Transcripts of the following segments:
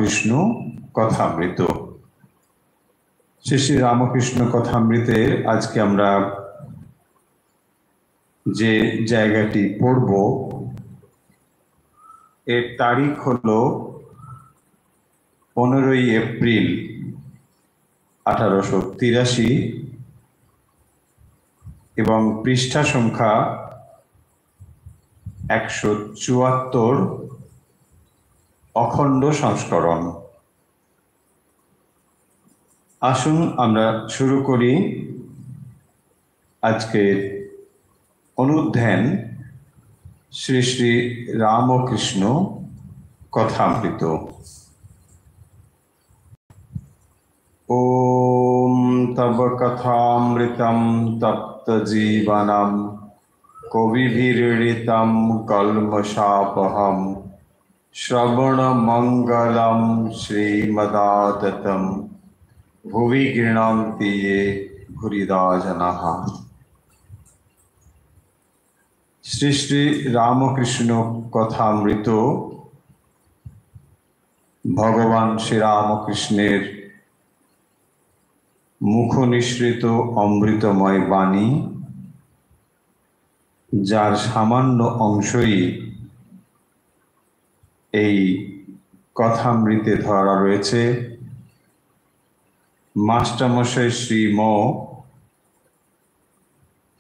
রামকৃষ্ণ কথামৃত। শ্রী শ্রী রামকৃষ্ণ কথামৃতের আজকে আমরা যে জায়গাটি পড়ব এর তারিখ হলো 15ই এপ্রিল 1883 এবং পৃষ্ঠা সংখ্যা 174, অখণ্ড সংস্করণ। আসুন আমরা শুরু করি আজকের অনুধ্যান শ্রী শ্রী রামকৃষ্ণ কথামৃত। ওম তব কথামৃতম তপ্ত জীবনম কবিভিরৃতম কল্মষাপহম শ্রবণ মঙ্গলম শ্রীমদাততম ভুবি গৃণন্তি ये ভুরিদা জনাঃ। শ্রী শ্রী রামকৃষ্ণ কথামৃত ভগবান শ্রীরামকৃষ্ণের মুখ নিঃসৃত অমৃতময় বাণী, যার সামান্য অংশই এই কথামৃতে ধরা রয়েছে। মাস্টারমশাই শ্রীম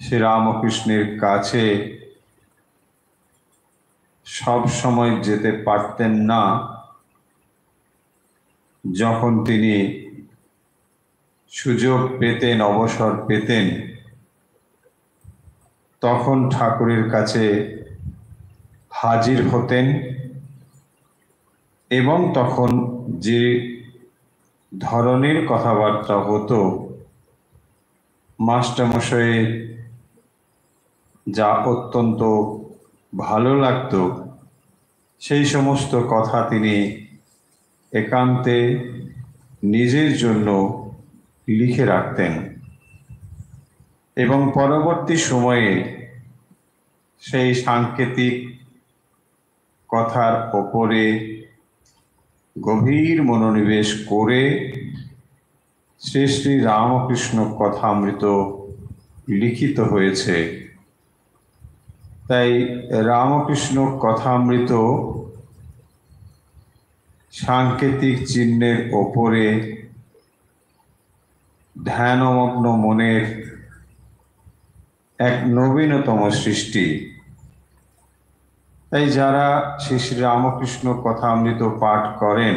শ্রীরামকৃষ্ণের কাছে সব সময় যেতে পারতেন না। যখন তিনি সুযোগ পেতেন, অবসর পেতেন, তখন ঠাকুরের কাছে হাজির হতেন এবং তখন যে ধরনের কথাবার্তা হতো, মাস্টারমশাইয়ের যা অত্যন্ত ভালো লাগতো, সেই সমস্ত কথা তিনি একান্তে নিজের জন্য লিখে রাখতেন এবং পরবর্তী সময়ে সেই সাংকেতিক কথার ওপরে গভীর মনোনিবেশ করে শ্রী শ্রী রামকৃষ্ণ কথামৃত লিখিত হয়েছে। তাই রামকৃষ্ণ কথামৃত সাংকেতিক চিহ্নের ওপরে ধ্যানমগ্ন মনের এক নবীনতম সৃষ্টি। তাই যারা শ্রী শ্রী রামকৃষ্ণ কথামৃত পাঠ করেন,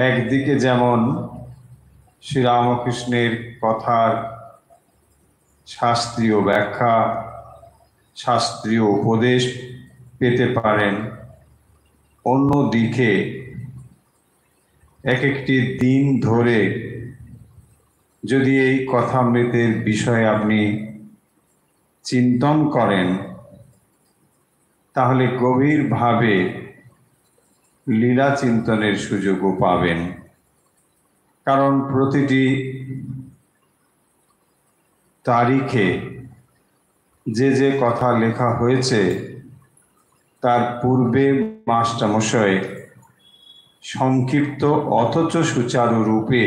একদিকে যেমন শ্রীরামকৃষ্ণের কথার শাস্ত্রীয় ব্যাখ্যা, শাস্ত্রীয় উপদেশ পেতে পারেন, অন্যদিকে এক একটি দিন ধরে যদি এই কথামৃতের বিষয়ে আপনি চিন্তন করেন, তাহলে গভীরভাবে লীলা চিন্তনের সুযোগও পাবেন। কারণ প্রতিটি তারিখে যে যে কথা লেখা হয়েছে, তার পূর্বে মাস্টারমশাই সংক্ষিপ্ত অথচ সুচারু রূপে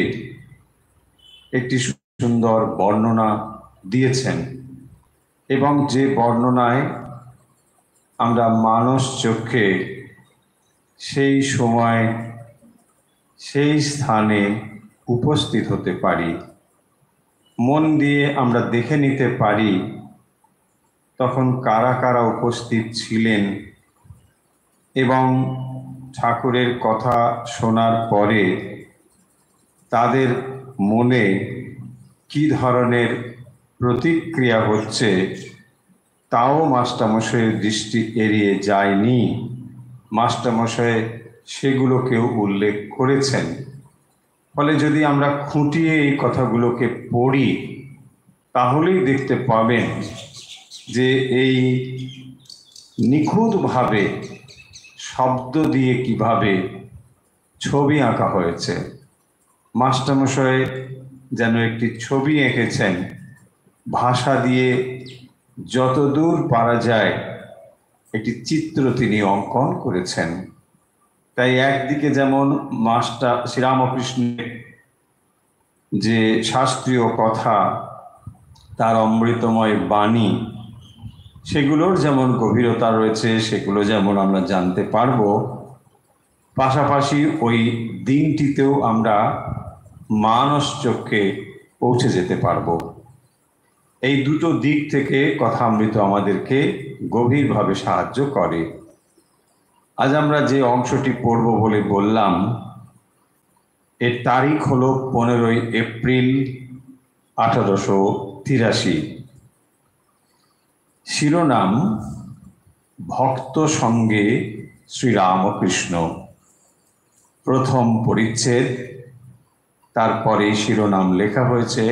একটি সুন্দর বর্ণনা দিয়েছেন এবং যে বর্ণনায় আমরা মানস চক্ষে সেই সময় সেই স্থানে উপস্থিত হতে পারি, মন দিয়ে আমরা দেখে নিতে পারি তখন কারা কারা উপস্থিত ছিলেন এবং ঠাকুরের কথা শোনার পরে তাদের মনে কি ধরনের প্রতিক্রিয়া হচ্ছে, তাও মাস্টারমশাইয়ের দৃষ্টি এড়িয়ে যায়নি। মাস্টারমশাই সেগুলোকেও উল্লেখ করেছেন। ফলে যদি আমরা খুঁটিয়ে এই কথাগুলোকে পড়ি, তাহলেই দেখতে পাবেন যে এই নিখুঁতভাবে শব্দ দিয়ে কিভাবে ছবি আঁকা হয়েছে। মাস্টারমশাই যেন একটি ছবি এঁকেছেন, ভাষা দিয়ে যতদূর পারা যায় একটি চিত্র তিনি অঙ্কন করেছেন। তাই একদিকে যেমন মাস্টার শ্রীরামকৃষ্ণের যে শাস্ত্রীয় কথা, তার অমৃতময় বাণী, সেগুলোর যেমন গভীরতা রয়েছে, সেগুলো যেমন আমরা জানতে পারবো, পাশাপাশি ওই দিনটিতেও আমরা মানস চক্ষে পৌঁছে যেতে পারবো। এই দুটো দিক থেকে কথামৃত আমাদেরকে গভীরভাবে সাহায্য করে। আজ আমরা যে অংশটি পড়ব বলে বললাম, এর তারিখ হলো 15 এপ্রিল 1883। শিরোনাম ভক্ত সঙ্গে শ্রীরামকৃষ্ণ। প্রথম পরিচ্ছেদ, তারপরে শিরোনাম লেখা হয়েছে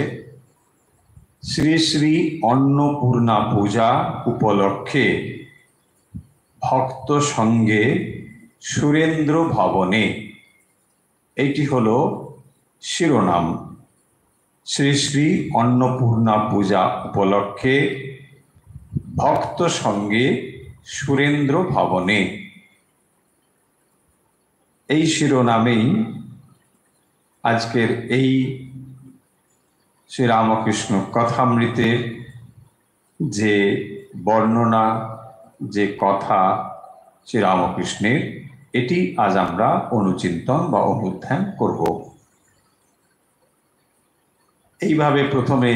শ্রী শ্রী অন্নপূর্ণা পূজা উপলক্ষে ভক্ত সঙ্গে সুরেন্দ্র ভবনে। এইটি হলো শিরোনাম, শ্রী শ্রী অন্নপূর্ণা পূজা উপলক্ষে ভক্ত সঙ্গে সুরেন্দ্র ভবনে। এই শিরোনামেই আজকের এই শ্রীরামকৃষ্ণ কথামৃতের যে বর্ণনা, যে কথা শ্রীরামকৃষ্ণের, এটি আজ আমরা অনুচিন্তন বা অনুধ্যান করব। এইভাবে প্রথমে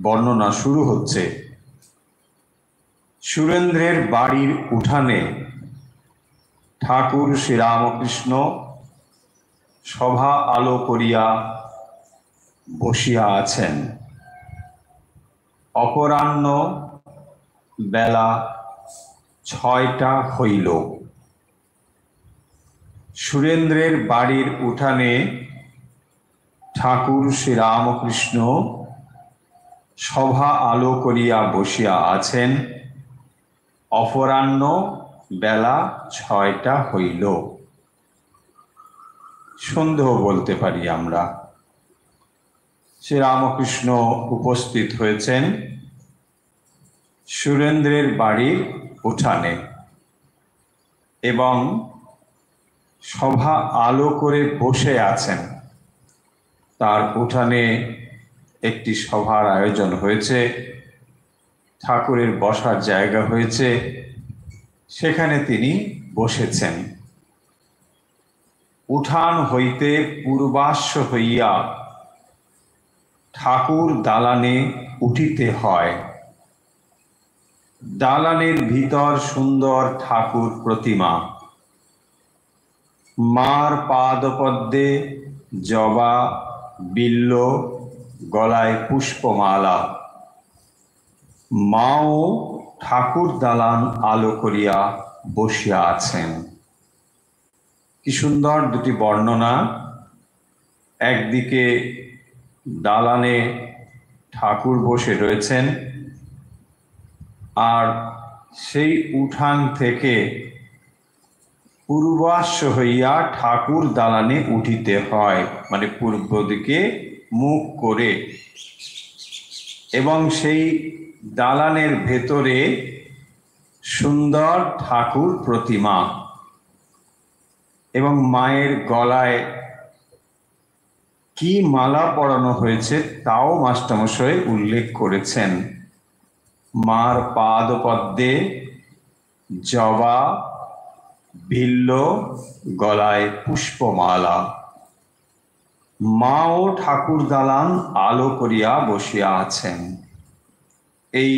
বর্ণনা শুরু হচ্ছে। সুরেন্দ্রের বাড়ির উঠানে ঠাকুর শ্রীরামকৃষ্ণ সভা আলো করিয়া বসিয়া আছেন। অপরাহ্ন বেলা 6টা হইল। সুরেন্দ্রের বাড়ির উঠানে ঠাকুর শ্রীরামকৃষ্ণ সভা আলো করিয়া বসিয়া আছেন। অপরাহ্ন বেলা 6টা হইল। সন্দেহ বলতে পারি আমরা। শ্রীরামকৃষ্ণ উপস্থিত হয়েছেন সুরেন্দ্রের বাড়ির উঠানে এবং সভা আলো করে বসে আছেন। তার উঠানে একটি সভার আয়োজন হয়েছে, ঠাকুরের বসার জায়গা হয়েছে, সেখানে তিনি বসেছেন। উঠান হইতে পূর্বাশ্ব হইয়া ঠাকুর দালানে উঠিতে হয়। দালানের ভিতর সুন্দর ঠাকুর প্রতিমা। মার পাদপদ্মে জবা, বিল্ল, গলায় পুষ্পমালা। মাও ঠাকুর দালান আলো করিয়া বসিয়া আছেন। কি সুন্দর দুটি বর্ণনা। একদিকে দালানে ঠাকুর বসে রয়েছেন, আর সেই উঠান থেকে পূর্বাশ্ব হইয়া ঠাকুর দালানে উঠিতে হয়, মানে পূর্ব দিকে মুখ করে। এবং সেই দালানের ভেতরে সুন্দর ঠাকুর প্রতিমা এবং মায়ের গলায় কি মালা পরানো হয়েছে তাও মাস্টারমশাই উল্লেখ করেছেন। মার পাদপদ্মে জবা, বিল্ল, গলায় পুষ্পমালা। মাও ঠাকুর দালান আলো করিয়া বসিয়া আছেন। এই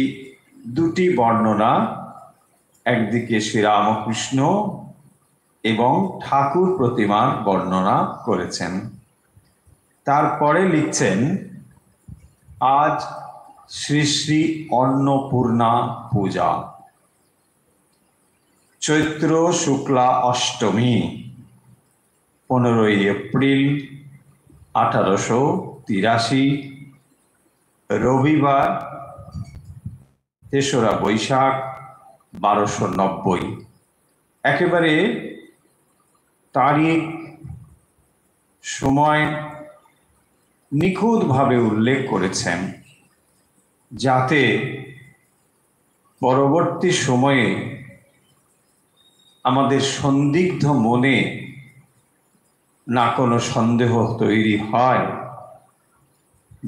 দুটি বর্ণনা, একদিকে শ্রীরামকৃষ্ণ এবং ঠাকুর প্রতিমার বর্ণনা করেছেন। তারপরে লিখছেন, আজ শ্রী শ্রী অন্নপূর্ণা পূজা, চৈত্র শুক্লা অষ্টমী, 15 এপ্রিল 1883, রবিবার 3রা বৈশাখ 1290। একেবারে তারিখ সময় নিখুঁতভাবে উল্লেখ করেছেন, যাতে পরবর্তী সময়ে আমাদের সন্দিগ্ধ মনে না কোনো সন্দেহ তৈরি হয়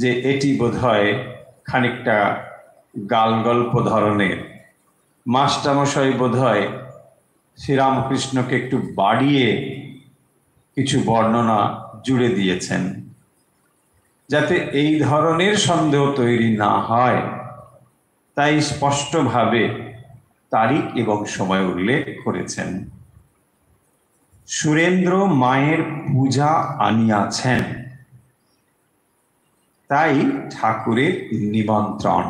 যে এটি বোধহয় খানিকটা গালগল্প ধরনের, মাস্টারমশাই বোধহয় শ্রীরামকৃষ্ণকে একটু বাড়িয়ে কিছু বর্ণনা জুড়ে দিয়েছেন। যাতে এই ধরনের সন্দেহ তৈরি না হয় তাই স্পষ্টভাবে তারিখ এবং সময় উল্লেখ করেছেন। সুরেন্দ্র মায়ের পূজা আনিয়াছেন, তাই ঠাকুরের নিমন্ত্রণ।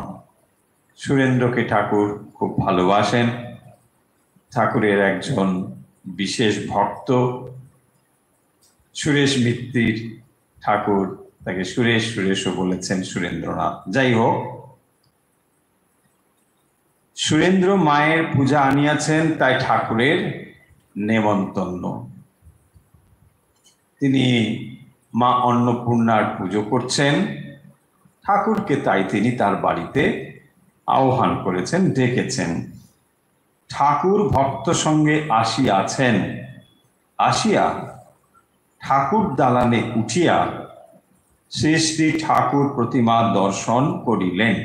সুরেন্দ্রকে ঠাকুর খুব ভালোবাসেন, ঠাকুরের একজন বিশেষ ভক্ত। সুরেশ মিত্তির ঠাকুর তাকে সুরেশ সুরেশও বলেছেন, সুরেন্দ্রনাথ। যাই হোক, সুরেন্দ্র মায়ের পূজা আনিয়াছেন, তাই ঠাকুরের নেমন্তন্ন। তিনি মা অন্নপূর্ণার পুজো করছেন, ঠাকুরকে তাই তিনি তার বাড়িতে আহ্বান করেছেন, ডেকেছেন। ঠাকুর ভক্ত সঙ্গে আসিয়াছেন, আসিয়া ঠাকুর দালানে উঠিয়া শ্রী শ্রী ঠাকুর প্রতিমা দর্শন করিলেন।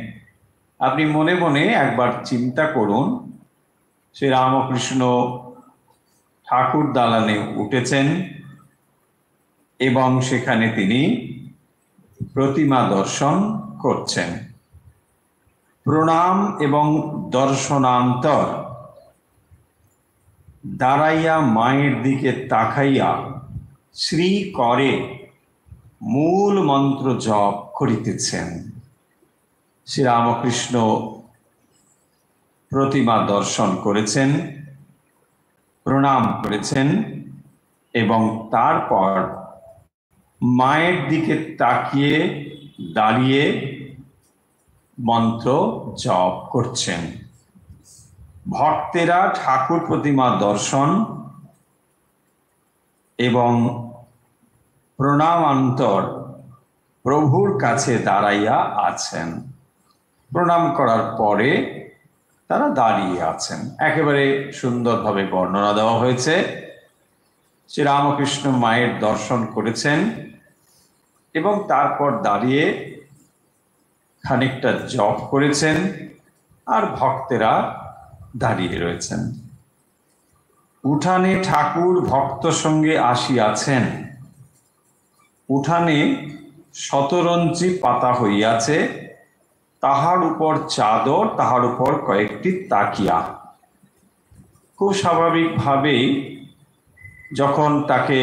আপনি মনে মনে একবার চিন্তা করুন, শ্রী রামকৃষ্ণ ঠাকুর দালানে উঠেছেন এবং সেখানে তিনি প্রতিমা দর্শন করছেন। প্রণাম এবং দর্শনান্তর দাঁড়াইয়া মায়ের দিকে তাকাইয়া শ্রী করে মূল মন্ত্র জপ করিতেছেন। শ্রীরামকৃষ্ণ প্রতিমা দর্শন করেছেন, প্রণাম করেছেন এবং তারপর মায়ের দিকে তাকিয়ে দাঁড়িয়ে মন্ত্র জপ করছেন। ভক্তেরা ঠাকুর প্রতিমা দর্শন এবং প্রণামান্তর প্রভুর কাছে দাঁড়াইয়া আছেন। প্রণাম করার পরে তারা দাঁড়িয়ে আছেন। একেবারে সুন্দরভাবে বর্ণনা দেওয়া হয়েছে। শ্রীরামকৃষ্ণ মায়ের দর্শন করেছেন এবং তারপর দাঁড়িয়ে খানিকটা জপ করেছেন, আর ভক্তেরা দাঁড়িয়ে রয়েছেন। উঠানে ঠাকুর ভক্ত সঙ্গে আসিয়াছেন, উঠানে শতরঞ্চি পাতা হইয়াছে, তাহার উপর চাদর, তাহার উপর কয়েকটি তাকিয়া। খুব স্বাভাবিকভাবেই যখন তাকে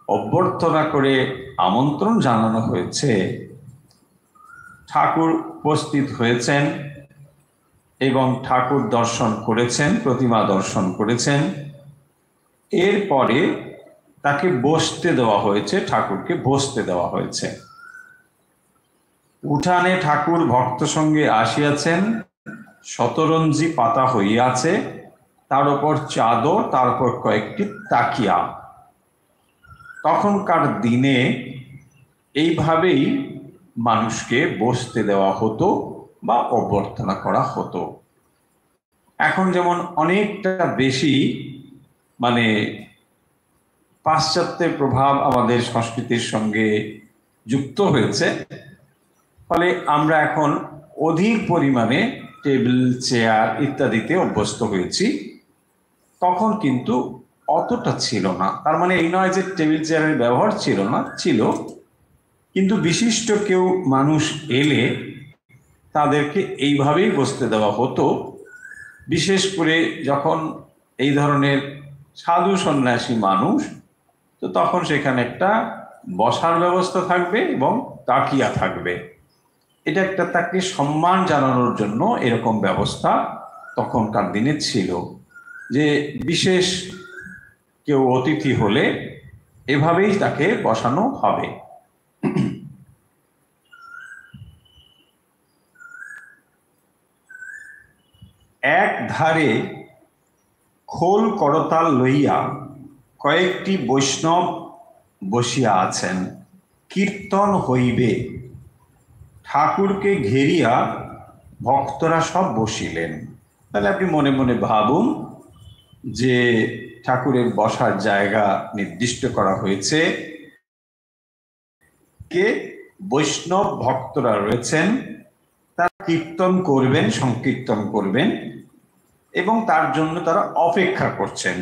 অভ্যর্থনা করে আমন্ত্রণ জানানো হয়েছে, ঠাকুর উপস্থিত হয়েছেন এবং ঠাকুর দর্শন করেছেন, প্রতিমা দর্শন করেছেন। এরপরে তাকে বসতে দেওয়া হয়েছে, ঠাকুরকে বসতে দেওয়া হয়েছে। উঠানে ঠাকুর ভক্ত সঙ্গে আসিয়াছেন, শতরঞ্জি পাতা হইয়াছে, তার উপর চাদর, তার উপর কয়েকটি তাকিয়া। তখনকার দিনে এইভাবেই মানুষকে বসতে দেওয়া হতো বা অভ্যর্থনা করা হতো। এখন যেমন অনেকটা বেশি পাশ্চাত্যের প্রভাব আমাদের সংস্কৃতির সঙ্গে যুক্ত হয়েছে, ফলে আমরা এখন অধিক পরিমাণে টেবিল, চেয়ার ইত্যাদিতে অভ্যস্ত হয়েছি। তখন কিন্তু অতটা ছিল না। তার মানে এই নয় যে টেবিল চেয়ারের ব্যবহার ছিল না, ছিল, কিন্তু বিশিষ্ট কেউ মানুষ এলে তাদেরকে এইভাবেই বসতে দেওয়া হতো। বিশেষ করে যখন এই ধরনের সাধু সন্ন্যাসী মানুষ, তো তখন সেখানে একটা বসার ব্যবস্থা থাকবে এবং তাকিয়া থাকবে। এটা একটা তাকে সম্মান জানানোর জন্য এরকম ব্যবস্থা তখনকার দিনে ছিল, যে বিশেষ কেউ অতিথি হলে এভাবেই তাকে বসানো হবে। এক ধারে খোল করতাল লইয়া কয়েকটি বৈষ্ণব বসিয়া আছেন, কীর্তন হইবে। ঠাকুরকে ঘেরিয়া ভক্তরা সব বসিলেন। তাহলে আপনি মনে মনে ভাবুন যে ঠাকুরের বসার জায়গা নির্দিষ্ট করা হয়েছে, কে বৈষ্ণব ভক্তরা রয়েছেন, তারা কীর্তন করবেন, সংকীর্তন করবেন এবং তার জন্য তারা অপেক্ষা করছেন।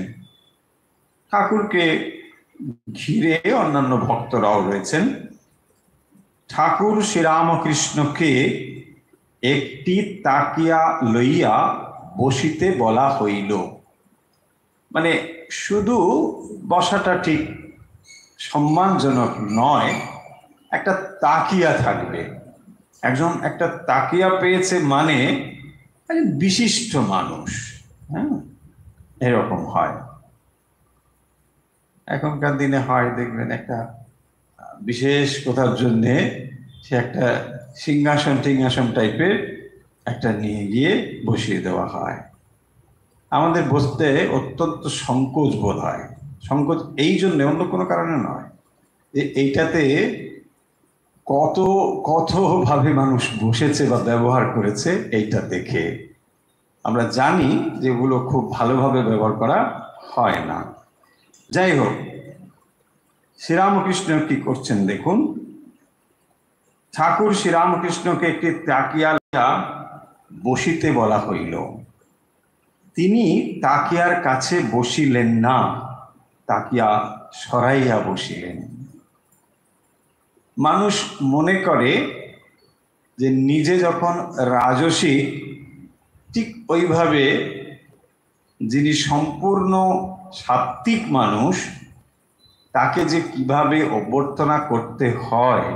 ঠাকুরকে ঘিরে অন্যান্য ভক্তরাও রয়েছেন। ঠাকুর শ্রীরামকৃষ্ণকে একটি তাকিয়া লইয়া বসিতে বলা হইল। মানে শুধু বসাটা ঠিক সম্মানজনক নয়, একটা তাকিয়া থাকবে। একজন একটা তাকিয়া পেয়েছে মানে বিশিষ্ট মানুষ, হ্যাঁ, এরকম হয়। এখনকার দিনে হয় দেখবেন একটা বিশেষ কোথার জন্যে সে একটা সিংহাসন টিংহাসন টাইপের একটা নিয়ে গিয়ে বসিয়ে দেওয়া হয়। আমাদের বসতে অত্যন্ত সংকোচ বোধ হয়। সংকোচ এই জন্য, অন্য কোনো কারণে নয়, যে এইটাতে কত কত ভাবে মানুষ বসেছে বা ব্যবহার করেছে এইটা দেখে আমরা জানি যে এগুলো খুব ভালোভাবে ব্যবহার করা হয় না। যাই হোক, শ্রীরামকৃষ্ণ কি করছেন দেখুন। ঠাকুর শ্রীরামকৃষ্ণকে একটি তাকিয়া বসিতে বলা হইল। তিনি তাকিয়ার কাছে বসিলেন না, তাকিয়া সরাইয়া বসিলেন। মানুষ মনে করে যে নিজে যখন রাজসী, ঠিক ওইভাবে যিনি সম্পূর্ণ সাত্ত্বিক মানুষ, তাকে যে কিভাবে অভ্যর্থনা করতে হয়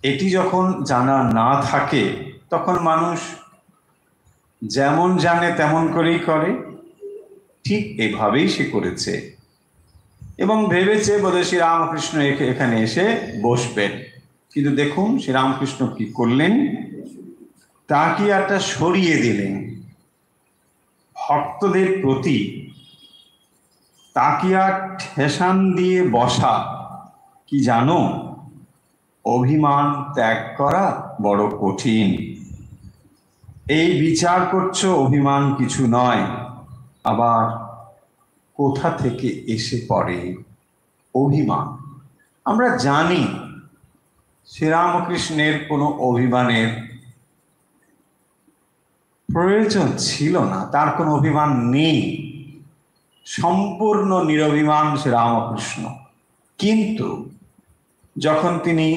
এটি যখন জানা না থাকে, তখন মানুষ যেমন জানে তেমন করেই করে। ঠিক এভাবেই সে করেছে এবং ভেবেছে বোধহয় শ্রীরামকৃষ্ণ এখানে এসে বসবেন। কিন্তু দেখুন শ্রীরামকৃষ্ণ কি করলেন, তাকিয়াটা সরিয়ে দিলেন। ভক্তদের প্রতি তাকিয়া ঠেসান দিয়ে বসা কি জানো, অভিমান ত্যাগ করা বড় কঠিন। এই বিচার করছো অভিমান কিছু নয়, আবার কোথা থেকে এসে পড়ে অভিমান। আমরা জানি শ্রীরামকৃষ্ণের কোনো অভিমানের প্রয়োজন ছিল না, তার কোনো অভিমান নেই, সম্পূর্ণ নিরভিমান শ্রীরামকৃষ্ণ। কিন্তু যখন তিনি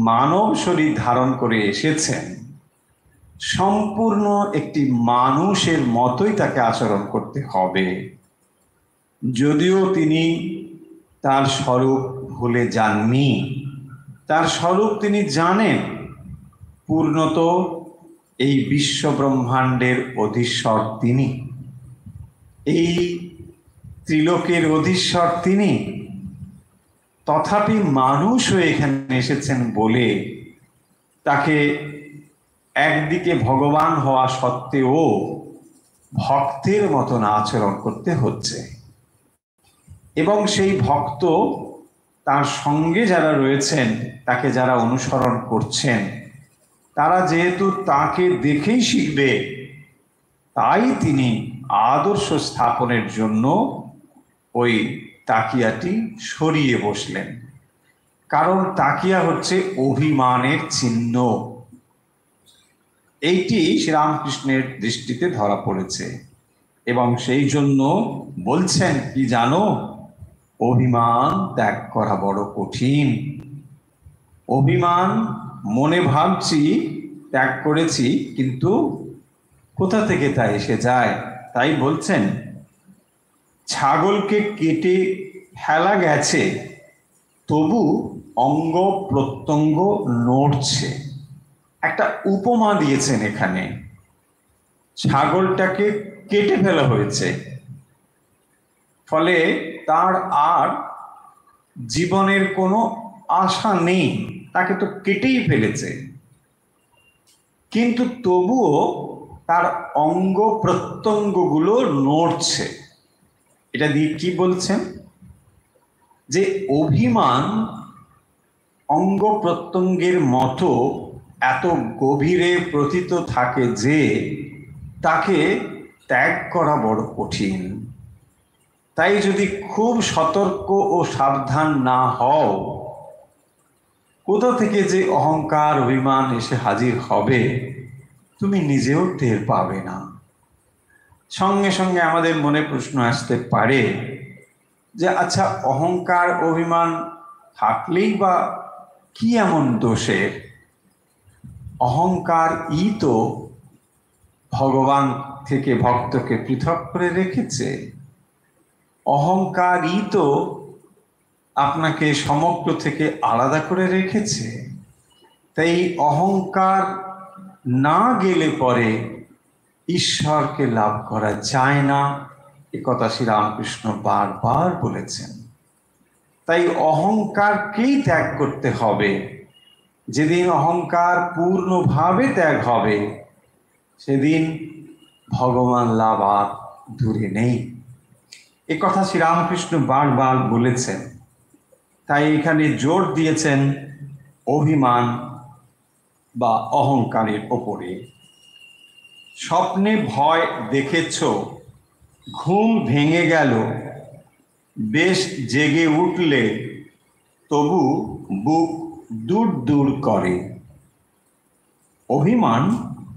মানব শরীর ধারণ করে এসেছেন, সম্পূর্ণ একটি মানুষের মতোই তাকে আচরণ করতে হবে। যদিও তিনি তার স্বরূপ ভুলে যাননি, তার স্বরূপ তিনি জানেন। পূর্ণত এই বিশ্ব ব্রহ্মাণ্ডের অধীশ্বর তিনি, এই ত্রিলোকের অধীশ্বর তিনি। তথাপি মানুষ হয়ে এখানে এসেছেন বলে তাকে একদিকে ভগবান হওয়া সত্ত্বেও ভক্তের মতন আচরণ করতে হচ্ছে। এবং সেই ভক্ত, তার সঙ্গে যারা রয়েছেন, তাকে যারা অনুসরণ করছেন, তারা যেহেতু তাকে দেখেই শিখবে, তাই তিনি আদর্শ স্থাপনের জন্য ওই তাকিয়াটি সরিয়ে বসলেন। কারণ তাকিয়া হচ্ছে অভিমানের চিহ্ন। এইটি শ্রীরামকৃষ্ণের দৃষ্টিতে ধরা পড়েছে এবং সেই জন্য বলছেন কি জানো, অভিমান ত্যাগ করা বড় কঠিন। অভিমান মনে ভাবছি ত্যাগ করেছি, কিন্তু কোথা থেকে তা এসে যায়। তাই বলছেন, ছাগলকে কেটে ফেলা গেছে, তবু অঙ্গ প্রত্যঙ্গ নড়ছে। একটা উপমা দিয়েছেন এখানে। ছাগলটাকে কেটে ফেলা হয়েছে, ফলে তার আর জীবনের কোনো আশা নেই, তাকে তো কেটেই ফেলেছে, কিন্তু তবুও তার অঙ্গ প্রত্যঙ্গগুলো নড়ছে। এটা দিয়ে কি বলছেন, যে অভিমান অঙ্গ প্রত্যঙ্গের মতো এত গভীরে প্রথিত থাকে যে তাকে ত্যাগ করা বড় কঠিন। তাই যদি খুব সতর্ক ও সাবধান না হও, কোথা থেকে যে অহংকার অভিমান এসে হাজির হবে তুমি নিজেও টের পাবে না। সঙ্গে সঙ্গে আমাদের মনে প্রশ্ন আসতে পারে যে আচ্ছা, অহংকার অভিমান থাকলেই বা কি এমন দোষের? অহংকার তো ভগবান থেকে ভক্তকে পৃথক করে রেখেছে। অহংকারই তো আপনাকে সমগ্র থেকে আলাদা করে রেখেছে। তাই অহংকার না গেলে পরে ঈশ্বরকে লাভ করা যায় না, এ কথা শ্রীরামকৃষ্ণ বারবার বলেছেন। তাই অহংকারকেই ত্যাগ করতে হবে। যেদিন অহংকার পূর্ণভাবে ত্যাগ হবে সেদিন ভগবান লাভ আর দূরে নেই, এ কথা শ্রীরামকৃষ্ণ বারবার বলেছেন। তাই এখানে জোর দিয়েছেন অভিমান বা অহংকারের ওপরে। স্বপ্নে ভয় দেখেছ, ঘুম ভেঙে গেল, বেশ জেগে উঠলে তবু বুক দূর দূর করে। অভিমান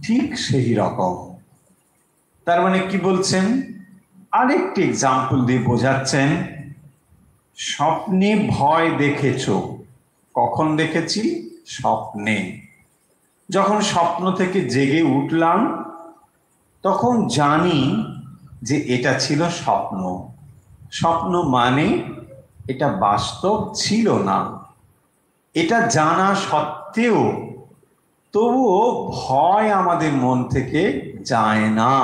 ঠিক সেই রকম। তার মানে কি বলছেন? আরেকটি এক্সাম্পল দিয়ে বোঝাচ্ছেন। স্বপ্নে ভয় দেখেছ, কখন দেখেছি? স্বপ্নে। যখন স্বপ্ন থেকে জেগে উঠলাম তখন জানি যে এটা ছিল স্বপ্ন। স্বপ্ন মানে এটা বাস্তব ছিল না। এটা জানা সত্ত্বেও তবুও ভয় আমাদের মন থেকে যায় না।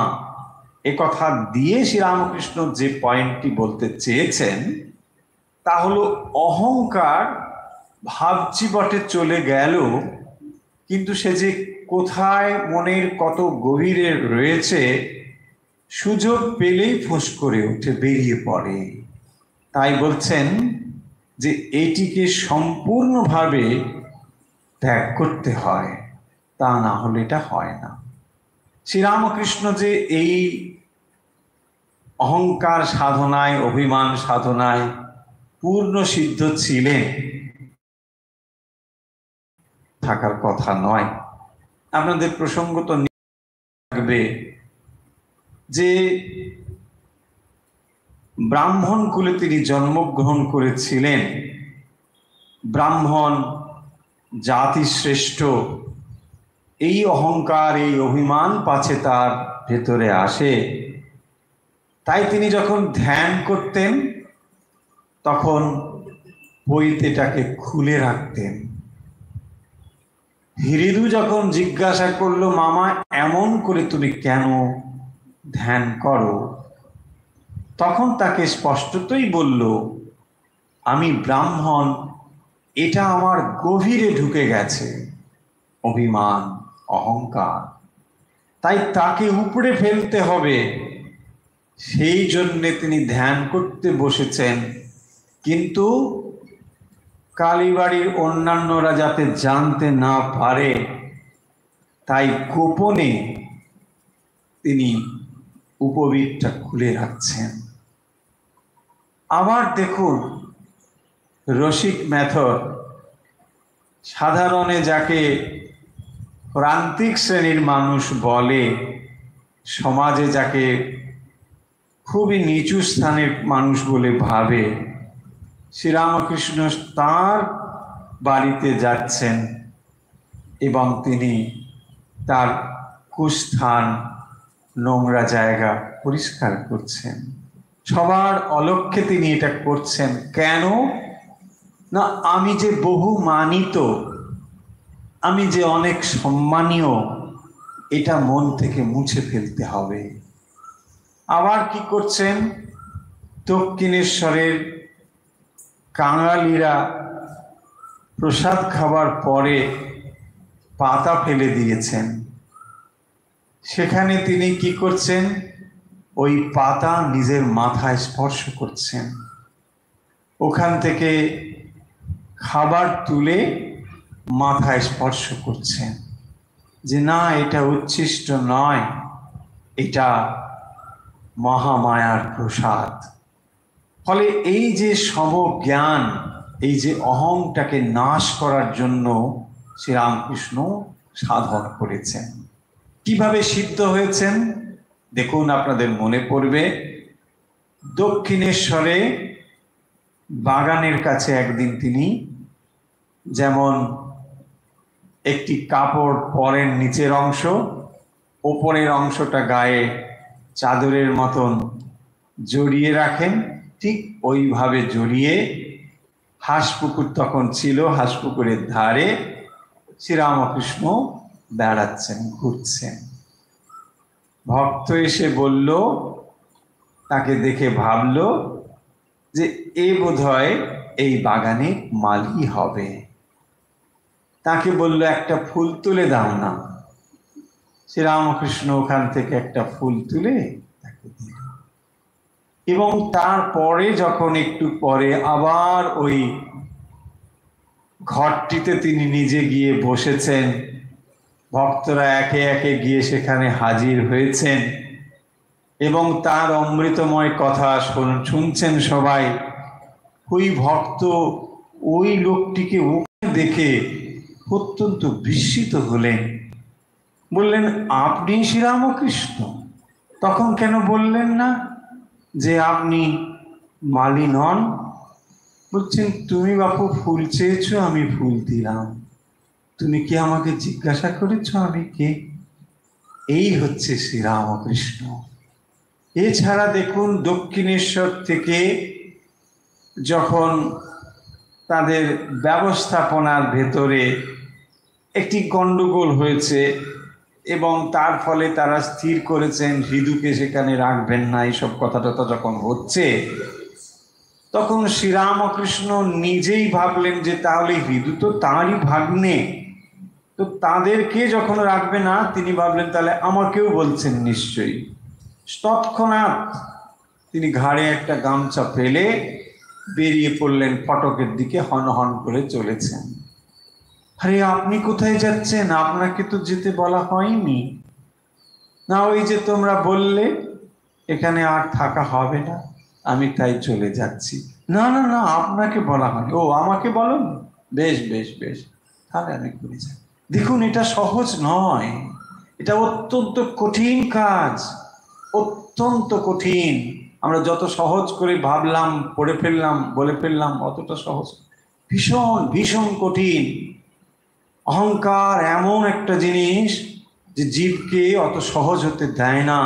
এ কথা দিয়ে শ্রীরামকৃষ্ণ যে পয়েন্টটি বলতে চেয়েছেন তা হলো অহংকার ভাবছি বটে চলে গেল, কিন্তু সে যে কোথায় মনের কত গভীরে রয়েছে সুযোগ পেলেই ফুঁস করে উঠে বেরিয়ে পড়ে। তাই বলছেন যে এটিকে সম্পূর্ণভাবে ত্যাগ করতে হয়, তা না হলে এটা হয় না। শ্রীরামকৃষ্ণ যে এই অহংকার সাধনায় অভিমান সাধনায় পূর্ণ সিদ্ধ ছিলেন থাকার কথা নয়। আপনাদের প্রসঙ্গ তো থাকবে যে ব্রাহ্মণ কুলে তিনি জন্মগ্রহণ করেছিলেন। ব্রাহ্মণ জাতি শ্রেষ্ঠ, এই অহংকার এই অভিমান পাছে তার ভেতরে আসে। তাই তিনি যখন ধ্যান করতেন তখন পৈতেটাকে খুলে রাখতেন। হৃদু যখন জিজ্ঞাসা করলো, মামা এমন করে তুমি কেন ধ্যান করো? তখন তাকে স্পষ্টতই বলল, আমি ব্রাহ্মণ, এটা আমার গভীরে ঢুকে গেছে, অভিমান অহংকার, তাই তাকে উপড়ে ফেলতে হবে। সেই জন্যে তিনি ধ্যান করতে বসেছেন। কিন্তু কালীবাড়ির অন্যান্যরা যাতে জানতে না পারে তাই গোপনে তিনি উপবীতটা খুলে রাখছেন। আবার দেখুন রসিক মেথড, সাধারণে যাকে প্রান্তিক শ্রেণীর মানুষ বলে, সমাজে যাকে খুবই নিচু স্থানের মানুষ বলে ভাবে, শ্রীরামকৃষ্ণ তার বাড়িতে যাচ্ছেন এবং তিনি তার কুস্থান নোংরা জায়গা পরিষ্কার করছেন। সবার অলক্ষ্যে তিনি এটা করছেন। কেন না, আমি যে বহু মানিত, আমি যে অনেক সম্মানীয়, এটা মন থেকে মুছে ফেলতে হবে। আবার কি করছেন? দক্ষিণেশ্বরের কাঙালিরা প্রসাদ খাবার পরে পাতা ফেলে দিয়েছেন, সেখানে তিনি কি করছেন? ওই পাতা নিজের মাথায় স্পর্শ করছেন, ওখান থেকে খাবার তুলে মাথায় স্পর্শ করছেন যে না, এটা উচ্ছিষ্ট নয়, এটা মহামায়ার প্রসাদ। ফলে এই যে সমজ্ঞান, এই যে অহংটাকে নাশ করার জন্য শ্রীরামকৃষ্ণ সাধন করেছেন। কিভাবে সিদ্ধ হয়েছেন দেখুন, আপনাদের মনে পড়বে দক্ষিণেশ্বরে বাগানের কাছে একদিন তিনি যেমন একটি কাপড় পরেন নিচের অংশ, ওপরের অংশটা গায়ে চাদরের মতন জড়িয়ে রাখেন, ঠিক ওইভাবে জড়িয়ে হাঁসপুকুর তখন ছিল, হাঁসপুকুরের ধারে শ্রীরামকৃষ্ণ বেড়াচ্ছেন, ঘুরছেন। ভক্ত এসে বলল, তাকে দেখে ভাবল যে এ বোধহয় এই বাগানে মালি হবে। তাকে বলল, একটা ফুল তুলে দাও না। শ্রীরামকৃষ্ণ ওখান থেকে একটা ফুল তুলে তাকে দিল, এবং তারপরে যখন একটু পরে আবার ওই ঘরটিতে তিনি নিজে গিয়ে বসেছেন, ভক্তরা একে একে গিয়ে সেখানে হাজির হয়েছেন এবং তার অমৃতময় কথা শুনছেন সবাই। ওই ভক্ত ওই লোকটিকে দেখে অত্যন্ত বিস্মিত হলেন, বললেন, আপনি শ্রীরামকৃষ্ণ? তখন কেন বললেন না যে আপনি মালি নন? বলছেন, তুমি বাপু ফুল চেয়েছো, আমি ফুল দিলাম, তুমি কি আমাকে জিজ্ঞাসা করেছো আমি কে? এই হচ্ছে শ্রীরামকৃষ্ণ। এছাড়া দেখুন, দক্ষিণেশ্বর থেকে যখন তাদের ব্যবস্থাপনার ভেতরে একটি গন্ডগোল হয়েছে এবং তার ফলে তারা স্থির করেছেন হৃদুকে সেখানে রাখবেন না, এইসব কথাটা যখন হচ্ছে, তখন শ্রীরামকৃষ্ণ নিজেই ভাবলেন যে তাহলে হৃদু তো তাঁরই ভাগ্নে, তো তাদেরকে যখন রাখবে না, তিনি ভাবলেন তাহলে আমাকেও বলছেন নিশ্চয়ই। তৎক্ষণাৎ তিনি ঘাড়ে একটা গামছা ফেলে বেরিয়ে পড়লেন, ফটকের দিকে হন হন করে চলেছেন। আরে আপনি কোথায় যাচ্ছেন? আপনাকে তো যেতে বলা হয়নি। না, ওই যে তোমরা বললে এখানে আর থাকা হবে না, আমি তাই চলে যাচ্ছি। না না না, আপনাকে বলা হয়নি। ও, আমাকে বলো? বেশ বেশ বেশ, তাহলে আমি করে যাই। দেখুন, এটা সহজ নয়, এটা অত্যন্ত কঠিন কাজ, অত্যন্ত কঠিন। আমরা যত সহজ করে ভাবলাম, পড়ে ফেললাম, বলে ফেললাম, অতটা সহজ, ভীষণ ভীষণ কঠিন। অহংকার এমন একটা জিনিস যে জীবকে অত সহজ হতে দেয় না।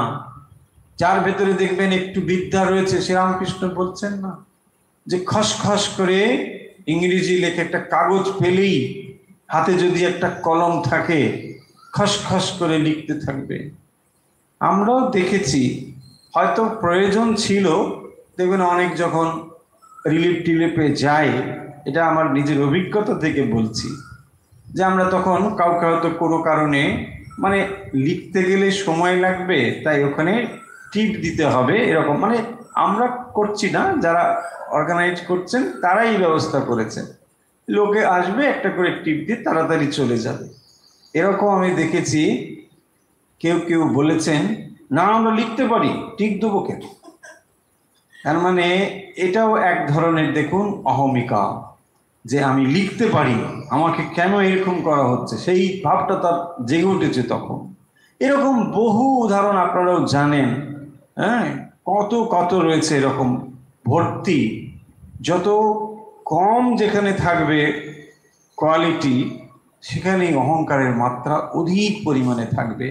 যার ভেতরে দেখবেন একটু বিদ্যা রয়েছে, শ্রীরামকৃষ্ণ বলছেন না যে খসখস করে ইংরেজি লেখে একটা কাগজ পেলেই, হাতে যদি একটা কলম থাকে, খসখস করে লিখতে থাকবে। আমরাও দেখেছি, হয়তো প্রয়োজন ছিল, দেখবেন অনেক যখন রিলিফ টিলিফে যায়, এটা আমার নিজের অভিজ্ঞতা থেকে বলছি, যে আমরা তখন কাউকে হয়তো কোনো কারণে মানে লিখতে গেলে সময় লাগবে, তাই ওখানে টিপ দিতে হবে, এরকম মানে আমরা করছি না, যারা অর্গানাইজ করছেন তারাই ব্যবস্থা করেছেন, লোকে আসবে একটা করে টিপ দিয়ে তাড়াতাড়ি চলে যাবে। এরকম আমি দেখেছি। কেউ কেউ বলেছেন, না আমরা লিখতে পারি, টিপ দেবো কেন? তার মানে এটাও এক ধরনের দেখুন অহমিকা, যে আমি লিখতে পারি, আমাকে কেন এরকম করা হচ্ছে, সেই ভাবটা তার জেগে উঠেছে তখন। এরকম বহু উদাহরণ আপনারাও জানেন। হ্যাঁ, কত কত রয়েছে এরকম ভর্তি। যত কম যেখানে থাকবে কোয়ালিটি, সেখানেই অহংকারের মাত্রা অধিক পরিমাণে থাকবে।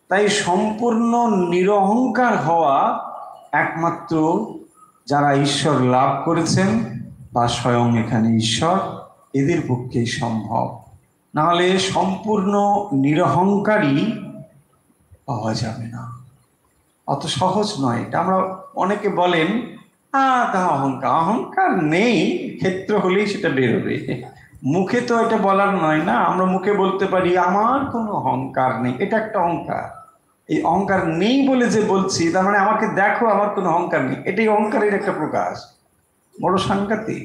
তাই সম্পূর্ণ নিরহংকার হওয়া একমাত্র যারা ঈশ্বর লাভ করেছেন বা স্বয়ং এখানে ঈশ্বর, এদের পক্ষেই সম্ভব। নাহলে সম্পূর্ণ নিরহংকারী পাওয়া যাবে না, অত সহজ নয় এটা। আমরা অনেকে বলেন, তা অহংকার, অহংকার নেই, ক্ষেত্র হলেই সেটা বেরোবে। মুখে তো এটা বলার নয় না, আমরা মুখে বলতে পারি আমার কোনো অহংকার নেই, এটা একটা অহংকার। এই অহংকার নেই বলে যে বলছি, তার মানে আমাকে দেখো আমার কোনো অহংকার নেই, এটাই অহংকারের একটা প্রকাশ। বড় সাংঘাতিক।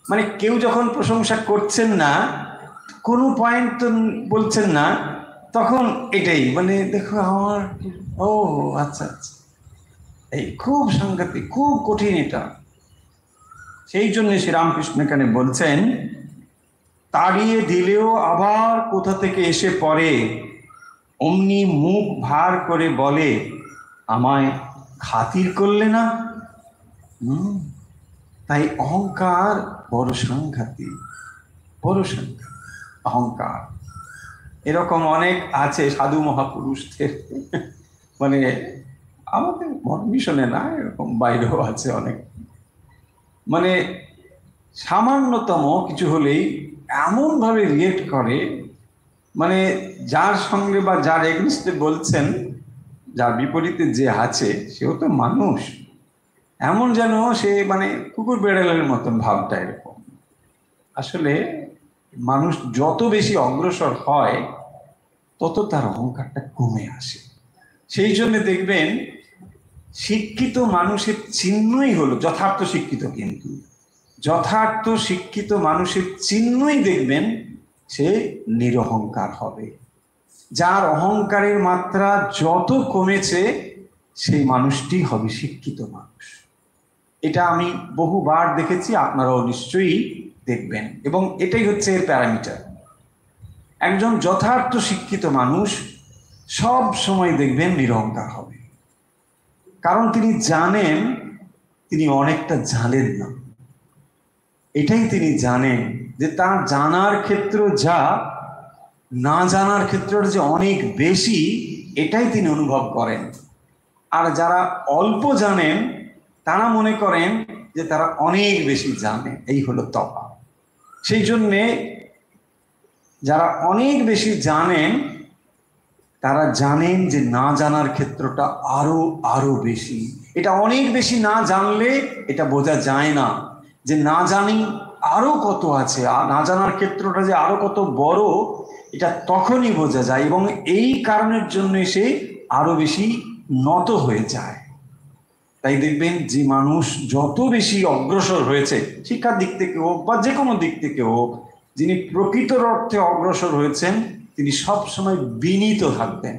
মানে কেউ যখন প্রশংসা করছেন না, কোনো পয়েন্ট তো বলছেন না, তখন এটাই মানে দেখো আমার, ও আচ্ছা আচ্ছা, এই খুব সাংঘাতিক, খুব কঠিন এটা। সেই জন্য শ্রীরামকৃষ্ণ এখানে বলছেন, তাড়িয়ে দিলেও আবার কোথা থেকে এসে পড়ে, অমনি মুখ ভার করে বলে, আমায় খাতির করলে না। তাই অহংকার বড় সাংঘাতিক, বড় সাংঘাতিক অহংকার। এরকম অনেক আছে সাধু মহাপুরুষদের, মানে আমাদের মিশনে না, এরকম বাইরেও আছে অনেক, মানে সামান্যতম কিছু হলেই এমন ভাবে রিয়েক্ট করে, মানে যার সঙ্গে বা যার এগেনস্টে বলছেন, যার বিপরীতে যে আছে সেও তো মানুষ, এমন যেন সে মানে কুকুর বেড়ালের মতন ভাবটা এরকম। আসলে মানুষ যত বেশি অগ্রসর হয় তত তার অহংকারটা কমে আসে। সেই জন্য দেখবেন শিক্ষিত মানুষের চিহ্নই হলো যথার্থ শিক্ষিত, কিন্তু যথার্থ শিক্ষিত মানুষের চিহ্নই দেখবেন সে নিরহংকার হবে। যার অহংকারের মাত্রা যত কমেছে সেই মানুষটি হবে শিক্ষিত মানুষ। এটা আমি বহুবার দেখেছি, আপনারাও নিশ্চয়ই দেখবেন, এবং এটাই হচ্ছে এর প্যারামিটার। একজন যথার্থ শিক্ষিত মানুষ সব সময় দেখবেন নিরহংকার হবে, কারণ তিনি জানেন তিনি অনেকটা জানেন না। এটাই তিনি জানেন যে তার জানার ক্ষেত্র যা, না জানার ক্ষেত্রের যে অনেক বেশি, এটাই তিনি অনুভব করেন। আর যারা অল্প জানেন তারা মনে করেন যে তারা অনেক বেশি জানে, এই হলো তফাৎ। সেই জন্যে যারা অনেক বেশি জানেন তারা জানেন যে না জানার ক্ষেত্রটা আরো আরো বেশি। এটা অনেক বেশি না জানলে এটা বোঝা যায় না যে না জানি আরো কত আছে, আর না জানার ক্ষেত্রটা যে আরো কত বড়, এটা তখনই বোঝা যায়, এবং এই কারণের জন্য সে আরো বেশি নত হয়ে যায়। তাই দেখবেন যে মানুষ যত বেশি অগ্রসর হয়েছে, শিক্ষার দিক থেকে হোক বা যে কোনো দিক থেকে হোক, যিনি প্রকৃত অর্থে অগ্রসর হয়েছেন তিনি সব সময় বিনীত থাকবেন।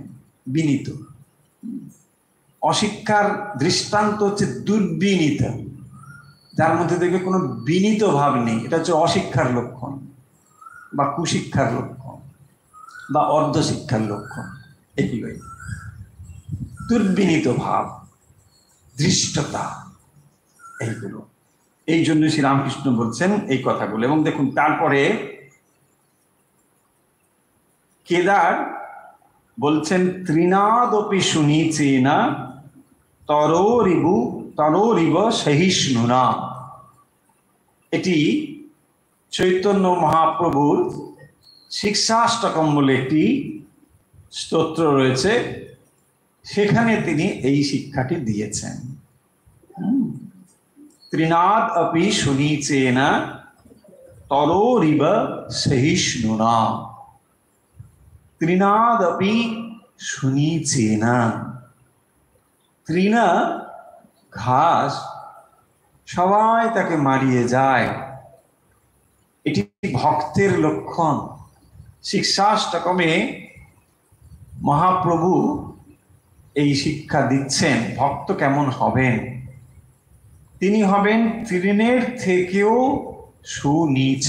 বিনীত। অশিক্ষার দৃষ্টান্ত হচ্ছে দুর্বিনীত, যার মধ্যে দেখবে কোনো বিনীত ভাব নেই, এটা হচ্ছে অশিক্ষার লক্ষণ বা কুশিক্ষার লক্ষণ বা অর্ধশিক্ষার লক্ষণ। একই হয় দুর্বিনীত ভাব, দৃষ্টতা, এইগুলো। এই জন্য শ্রীরামকৃষ্ণ বলছেন এই কথাগুলো। এবং দেখুন তারপরে কেদার বলছেন, তৃণাদপি শুনিচেনা তরোরিব সহিষ্ণুনা। এটি চৈতন্য মহাপ্রভুর শিক্ষাষ্টকম বলে একটি স্তোত্র রয়েছে, সেখানে তিনি এই শিক্ষাটি দিয়েছেন। তৃণাদ আপি শুনিচেনা তরোরিব সহিষ্ণুনা। তৃণাদপি শুনিচেনা। তৃণ ঘাস, সবাই তাকে মারিয়ে যায়, এটি ভক্তের লক্ষণ। শিক্ষাষ্টকমে মহাপ্রভু এই শিক্ষা দিচ্ছেন ভক্ত কেমন হবেন। তিনি হবেন তৃণের থেকেও সুনীচ।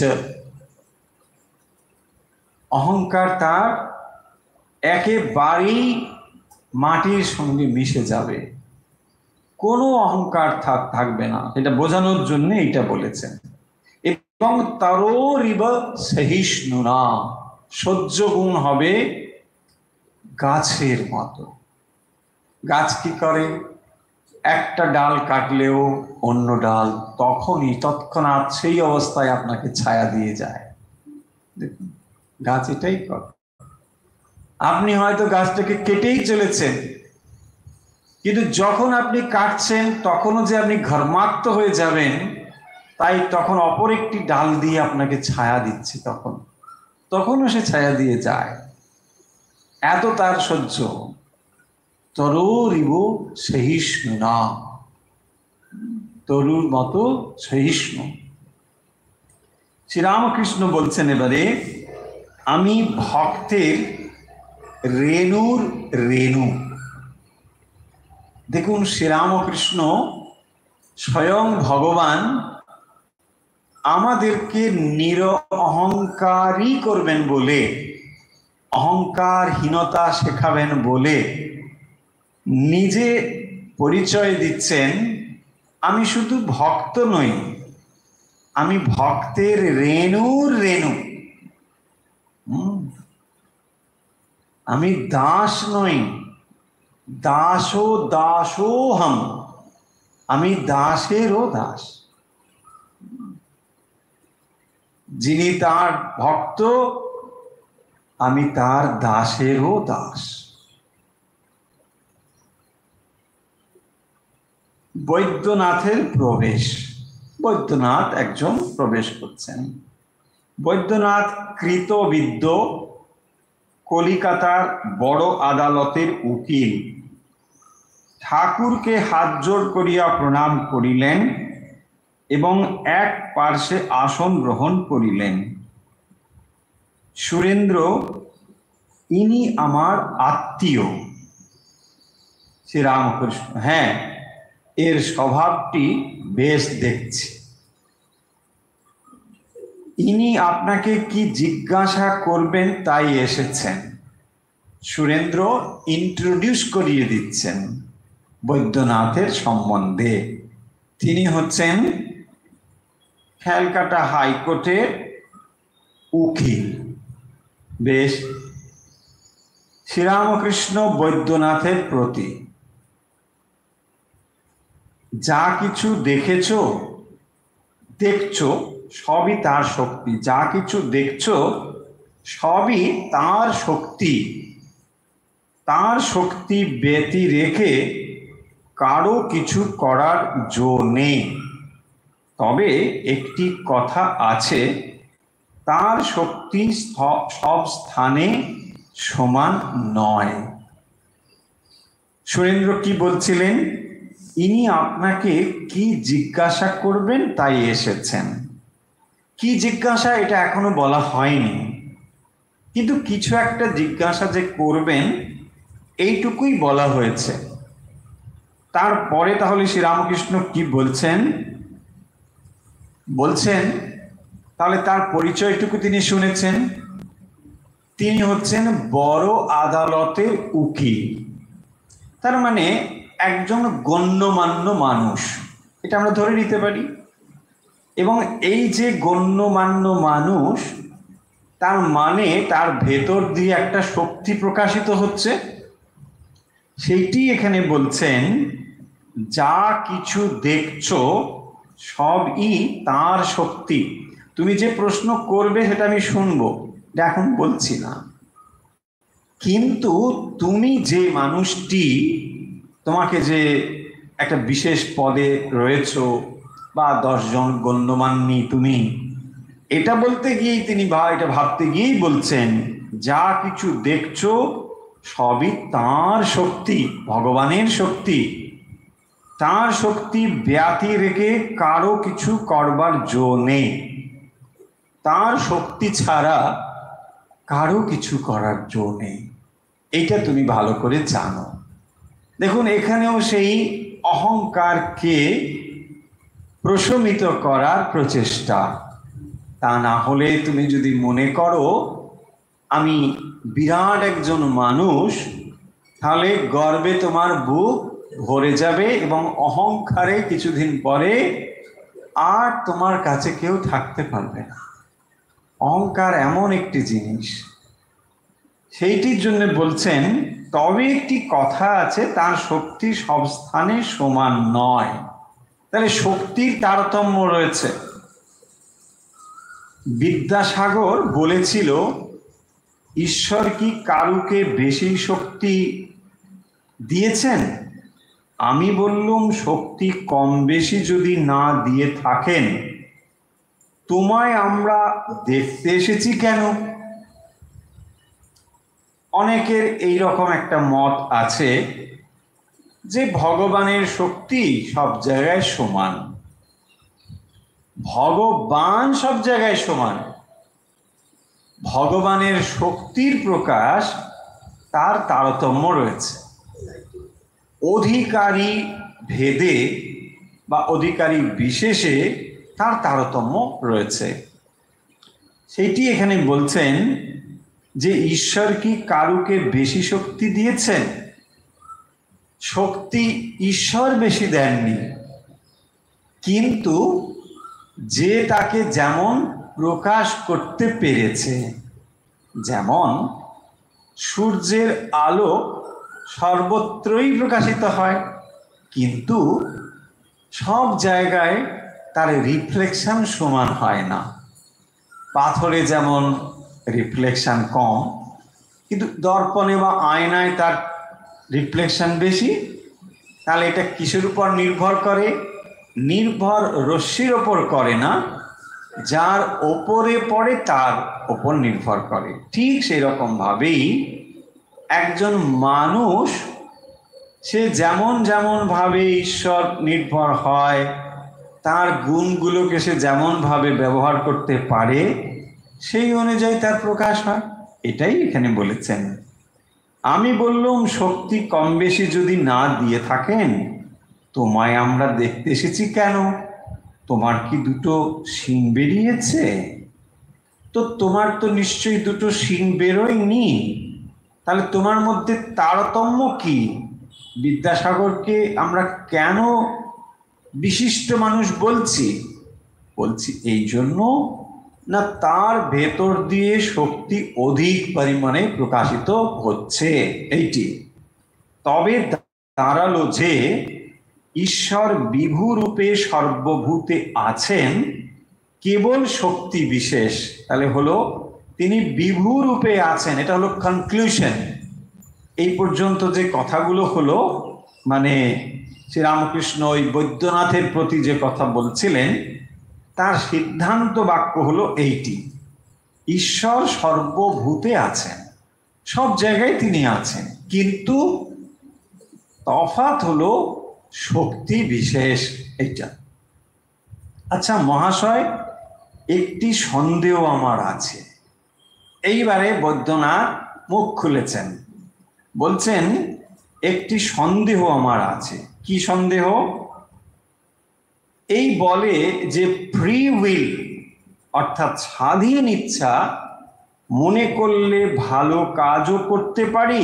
অহংকার তার একেবারেই মাটির সঙ্গে মিশে যাবে, কোনো অহংকার থাকবে না। এটা বোঝানোর জন্য এটা বলেছেন। এবং তরোরিব সহিষ্ণুনা, সহ্য গুণ হবে গাছের মতো। গাছ কি করে? একটা ডাল কাটলেও অন্য ডাল তৎক্ষণাৎ সেই অবস্থায় আপনাকে ছায়া দিয়ে যায়। দেখুন গাছ এটাই করে। আপনি হয়তো গাছটাকে কেটেই চলেছেন, কিন্তু যখন আপনি কাটছেন তখনও যে আপনি ঘর্মাক্ত হয়ে যাবেন, তাই তখন অপর একটি ডাল দিয়ে আপনাকে ছায়া দিচ্ছে, তখনও সে ছায়া দিয়ে যায়। এত তার সহ্য। তরোরিব সহিষ্ণুনা, তরুর মতো সহিষ্ণু। শ্রীরামকৃষ্ণ বলছেন এবারে, আমি ভক্তের রেণুর রেণু। দেখুন, শ্রীরামকৃষ্ণ স্বয়ং ভগবান আমাদেরকে নিরঅহংকারী করবেন বলে, অহংকারহীনতা শেখাবেন বলে নিজে পরিচয় দিচ্ছেন, আমি শুধু ভক্ত নই, আমি ভক্তের রেণুর রেণু। আমি দাস নই, দাসো দাসোহম, আমি দাসেরও দাস। যিনি তার ভক্ত, আমি তার দাসেরও দাস। বৈদ্যনাথের প্রবেশ। বৈদ্যনাথ একজন প্রবেশ করছেন। বৈদ্যনাথ কৃতবিদ্য, কলিকাতার বড় আদালতের উকিল। ঠাকুরকে হাত জোড় করিয়া প্রণাম করিলেন এবং এক পার্শ্বে আসন গ্রহণ করিলেন। সুরেন্দ্র, ইনি আমার আত্মীয়। শ্রীরামকৃষ্ণ, হ্যাঁ, এর স্বভাবটি বেশ দেখছি। ইনি আপনাকে কি জিজ্ঞাসা করবেন তাই এসেছেন। সুরেন্দ্র ইন্ট্রোডিউস করিয়ে দিচ্ছেন বৈদ্যনাথের সম্বন্ধে। তিনি হচ্ছেন ক্যালকাটা হাইকোর্টের উকিল। বেশ। শ্রীরামকৃষ্ণ বৈদ্যনাথের প্রতি, যা কিছু দেখছো সবই তার শক্তি। যা কিছু দেখছো সবই তার শক্তি। তার শক্তি ব্যতি রেখে কারো কিছু করার জো নেই। তবে একটি কথা আছে, তার শক্তি সব স্থানে সমান নয়। সুরেন্দ্র কি বলছিলেন? ইনি আপনাকে কি জিজ্ঞাসা করবেন তাই এসেছেন। কি জিজ্ঞাসা এটা এখনো বলা হয়নি, কিন্তু কিছু একটা জিজ্ঞাসা যে করবেন এইটুকুই বলা হয়েছে। তারপরে তাহলে শ্রীরামকৃষ্ণ কি বলছেন? বলছেন তাহলে তার পরিচয়টুকু তিনি শুনেছেন। তিনি হচ্ছেন বড় আদালতের উকিল, তার মানে একজন গণ্যমান্য মানুষ, এটা আমরা ধরে নিতে পারি। এবং এই যে গণ্যমান্য মানুষ, তার মানে তার ভেতর দিয়ে একটা শক্তি প্রকাশিত হচ্ছে। সেইটি এখানে বলছেন, যা কিছু দেখছো সবই তার শক্তি। তুমি যে প্রশ্ন করবে সেটা আমি শুনবো, এটা এখন বলছি না। কিন্তু তুমি যে মানুষটি, তোমাকে যে একটা বিশেষ পদে রয়েছো বা 10 জন গণ্যমান্যী তুমি, এটা বলতে গিয়েই তিনি এটা ভাবতে গিয়েই বলছেন, যা কিছু দেখছো সবই তার শক্তি, ভগবানের শক্তি। তার শক্তি ব্যাতি রেখে কারো কিছু করবার জো নেই। তার শক্তি ছাড়া কারো কিছু করার জো নেই। এইটা তুমি ভালো করে জানো। দেখুন, এখানেও সেই অহংকারকে প্রশমিত করার প্রচেষ্টা। তা না হলে তুমি যদি মনে করো আমি বিরাট একজন মানুষ, তাহলে গর্বে তোমার বুক ভরে যাবে এবং অহংকারে কিছুদিন পরে আর তোমার কাছে কেউ থাকতে পারবে না। অহংকার এমন একটি জিনিস, সেইটির জন্য বলছেন, তবে একটি কথা আছে, তার শক্তি সব স্থানে সমান নয়। তাহলে শক্তির তারতম্য রয়েছে। বিদ্যাসাগর বলেছিল, ঈশ্বর কি কারুকে বেশি শক্তি দিয়েছেন? আমি বললুম, শক্তি কম বেশি যদি না দিয়ে থাকেন, তোমায় আমরা দেখতে এসেছি কেন? অনেকের এই রকম একটা মত আছে যে ভগবানের শক্তি সব জায়গায় সমান, ভগবান সব জায়গায় সমান। ভগবানের শক্তির প্রকাশ, তার তারতম্য রয়েছে। অধিকারী ভেদে বা অধিকারী বিশেষে তার তারতম্য রয়েছে। সেটি এখানে বলছেন যে ঈশ্বর কি কারুকে বেশি শক্তি দিয়েছেন? শক্তি ঈশ্বর বেশি দেননি, কিন্তু যে তাকে যেমন প্রকাশ করতে পেরেছে, যেমন সূর্যের আলো সর্বত্রই প্রকাশিত হয়, কিন্তু সব জায়গায় তার রিফ্লেকশন সমান হয় না। পাথরে যেমন রিফ্লেকশন কম, কিন্তু দর্পণে বা আয়নায় তার রিফ্লেকশন বেশি। তাহলে এটা কিসের উপর নির্ভর করে? নির্ভর রশ্মির ওপর করে না, যার ওপরে পড়ে তার ওপর নির্ভর করে। ঠিক সেই রকম ভাবেই একজন মানুষ সে যেমন যেমন ভাবে ঈশ্বর নির্ভর হয়, তার গুণগুলোকে সে যেমন ভাবে ব্যবহার করতে পারে, সেই অনুযায়ী তার প্রকাশ হয়। এটাই এখানে বলেছেন। আমি বললাম, শক্তি কম বেশি যদি না দিয়ে থাকেন, তোমায় আমরা দেখতে এসেছি কেন? তোমার কি দুটো শিং বেরিয়েছে? তো তোমার তো নিশ্চয়ই দুটো শিং বেরোয়নি, তাহলে তোমার মধ্যে তারতম্য কি? বিদ্যাসাগরকে আমরা কেন বিশিষ্ট মানুষ বলছি? বলছি এই জন্য না, তার ভেতর দিয়ে শক্তি অধিক পরিমাণে প্রকাশিত হচ্ছে, এইটি। তবে দাঁড়ালো যে ঈশ্বর বিভু রূপে সর্বভূতে আছেন কেবল শক্তি বিশেষ। তাহলে হলো তিনি বিভু রূপে আছেন, এটা হলো কনক্লুশন। এই পর্যন্ত যে কথাগুলো হলো, মানে শ্রীরামকৃষ্ণ ওই বৈদ্যনাথের প্রতি যে কথা বলছিলেন, তার সিদ্ধান্ত বাক্য হলো এইটি: ঈশ্বর সর্বভূতে আছেন, সব জায়গায় তিনি আছেন, কিন্তু তফাৎ হলো শক্তি বিশেষ, এইটা। আচ্ছা মহাশয়, একটি সন্দেহ আমার আছে। এইবারে বৈদ্যনাথ মুখ খুলেছেন, বলছেন একটি সন্দেহ আমার আছে। কি সন্দেহ? এই বলে যে ফ্রি উইল অর্থাৎ স্বাধীন ইচ্ছা মনে করলে ভালো কাজও করতে পারি,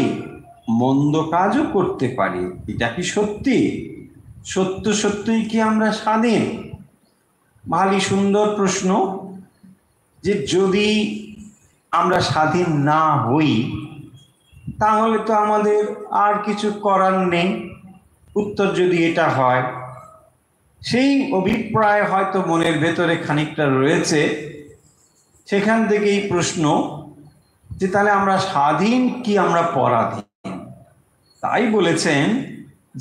মন্দ কাজও করতে পারি। এটা কি সত্যি? সত্য সত্যই কি আমরা স্বাধীন? ভারী সুন্দর প্রশ্ন। যে যদি আমরা স্বাধীন না হই, তাহলে তো আমাদের আর কিছু করার নেই। উত্তর যদি এটা হয়, সেই অভিপ্রায় হয়তো মনের ভেতরে খানিকটা রয়েছে। সেখান থেকেই প্রশ্ন যে তাহলে আমরা স্বাধীন কি আমরা পরাধীন? তাই বলেছেন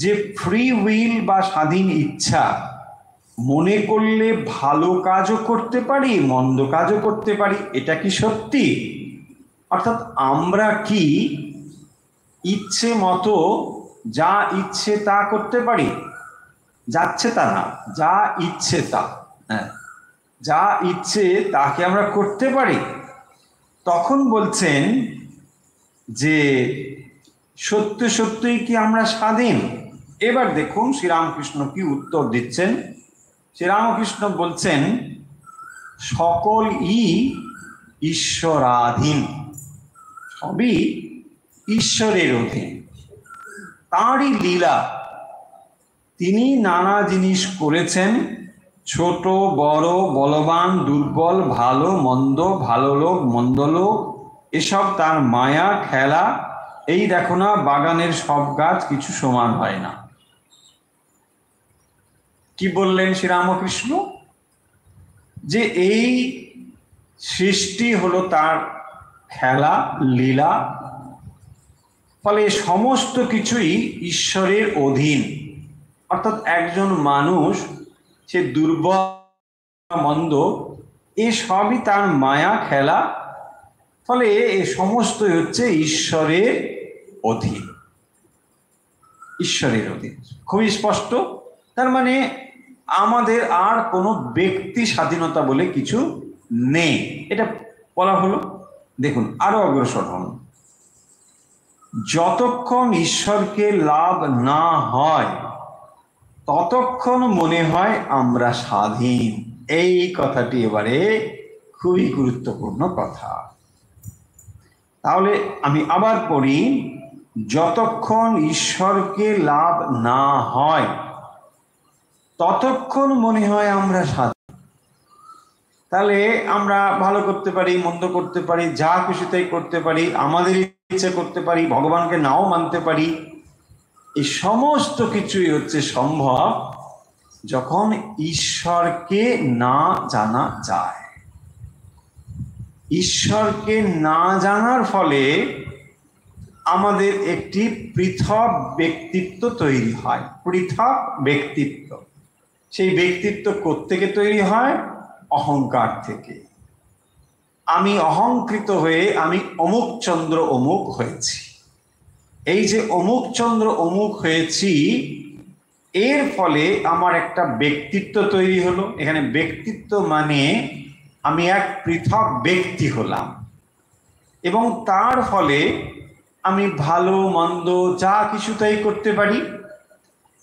যে ফ্রি উইল বা স্বাধীন ইচ্ছা মনে করলে ভালো কাজও করতে পারি, মন্দ কাজও করতে পারি। এটা কি সত্যি? অর্থাৎ আমরা কি ইচ্ছে মতো যা ইচ্ছে তা করতে পারি? যাচ্ছে তা না, যা ইচ্ছে তা, হ্যাঁ, যা ইচ্ছে তাকে আমরা করতে পারি। তখন বলছেন যে সত্য সত্যই কি আমরা স্বাধীন? এবার দেখুন শ্রীরামকৃষ্ণ কি উত্তর দিচ্ছেন। শ্রীরামকৃষ্ণ বলছেন সকল ঈশ্বরাধীন, সবই ঈশ্বরের অধীন, তাঁরই লীলা। তিনি নানা জিনিস করেছেন, ছোট বড়, বলবান দুর্বল, ভালো মন্দ, ভালো লোক মন্দ লোক, এসব তার মায়া খেলা। এই দেখো না, বাগানের সব গাছ কিছু সমান হয় না। কি বললেন শ্রীরামকৃষ্ণ? যে এই সৃষ্টি হলো তার খেলা, লীলা, ফলে সমস্ত কিছুই ঈশ্বরের অধীন। অর্থাৎ একজন মানুষ, সে দুর্বল মন্দ, এ সবই তার মায়া খেলা, ফলে এ সমস্তই হচ্ছে ঈশ্বরের অধীন। ঈশ্বরের অধীন খুবই স্পষ্ট। তার মানে আমাদের আর কোনো ব্যক্তি স্বাধীনতা বলে কিছু নেই, এটা বলা হলো। দেখুন আরো অগ্রসর হন। যতক্ষণ ঈশ্বরকে লাভ না হয় ততক্ষণ মনে হয় আমরা স্বাধীন। এই কথাটি এবারে খুবই গুরুত্বপূর্ণ কথা। তাহলে আমি আবার পড়ি, যতক্ষণ ঈশ্বরকে লাভ না হয় ততক্ষণ মনে হয় আমরা স্বাধীন। তাহলে আমরা ভালো করতে পারি, মন্দ করতে পারি, যা খুশি তাই করতে পারি, আমাদের ইচ্ছে করতে পারি, ভগবানকে নাও মানতে পারি। এই সমস্ত কিছুই হচ্ছে সম্ভব যখন ঈশ্বরকে না জানা যায়। ঈশ্বরকে না জানার ফলে আমাদের একটি পৃথক ব্যক্তিত্ব তৈরি হয়। পৃথক ব্যক্তিত্ব, সেই ব্যক্তিত্ব কোত্থেকে তৈরি হয়? অহংকার থেকে। আমি অহংকৃত হয়ে আমি অমুক চন্দ্র অমুক হয়েছি। এই যে অমুক চন্দ্র অমুক হয়েছি, এর ফলে আমার একটা ব্যক্তিত্ব তৈরি হলো। এখানে ব্যক্তিত্ব মানে আমি এক পৃথক ব্যক্তি হলাম, এবং তার ফলে আমি ভালো মন্দ যা কিছু তাই করতে পারি,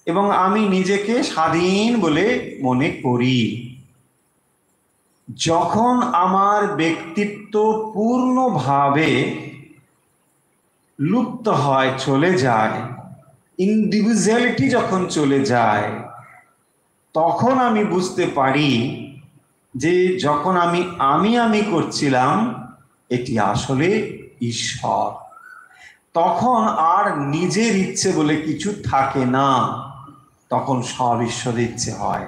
এবং আমি নিজেকে স্বাধীন বলে মনে করি। যখন আমার ব্যক্তিত্ব পূর্ণভাবে লুপ্ত হয়, চলে যায়, ইন্ডিভিজুয়ালিটি যখন চলে যায়, তখন আমি বুঝতে পারি যে যখন আমি করছিলাম এটি আসলে ঈশ্বর। তখন আর নিজের ইচ্ছে বলে কিছু থাকে না, তখন সব ঈশ্বরের ইচ্ছে হয়।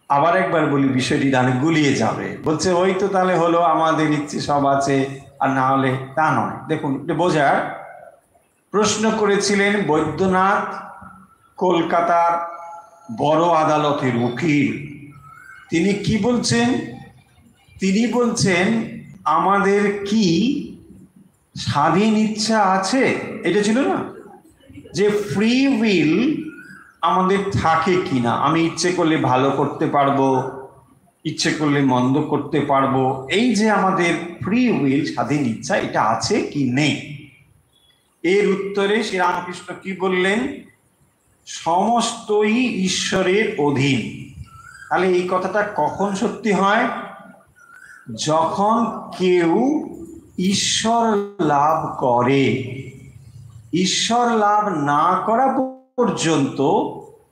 আবার একবার বলি, বিষয়টি ডানে গুলিয়ে যাবে। বলছে ওই তো তাহলে হলো, আমাদের ইচ্ছে সব আছে, আর না হলে তা নয়। দেখুন, এটা বোঝার প্রশ্ন করেছিলেন বৈদ্যনাথ, কলকাতার বড় আদালতের উকিল। তিনি কি বলছেন? তিনি বলছেন, আমাদের কি স্বাধীন ইচ্ছা আছে? এটা ছিল না যে ফ্রি উইল আমাদের থাকে কিনা, আমি ইচ্ছে করলে ভালো করতে পারবো, ইচ্ছে করলে মন্দ করতে পারবো। এই যে আমাদের ফ্রি উইল, স্বাধীন ইচ্ছা, এটা আছে কি নেই? এর উত্তরে শ্রীরামকৃষ্ণ কি বললেন? সমস্তই ঈশ্বরের অধীন। তাহলে এই কথাটা কখন সত্যি হয়? যখন কেউ ঈশ্বর লাভ করে। ঈশ্বর লাভ না করা পর্যন্ত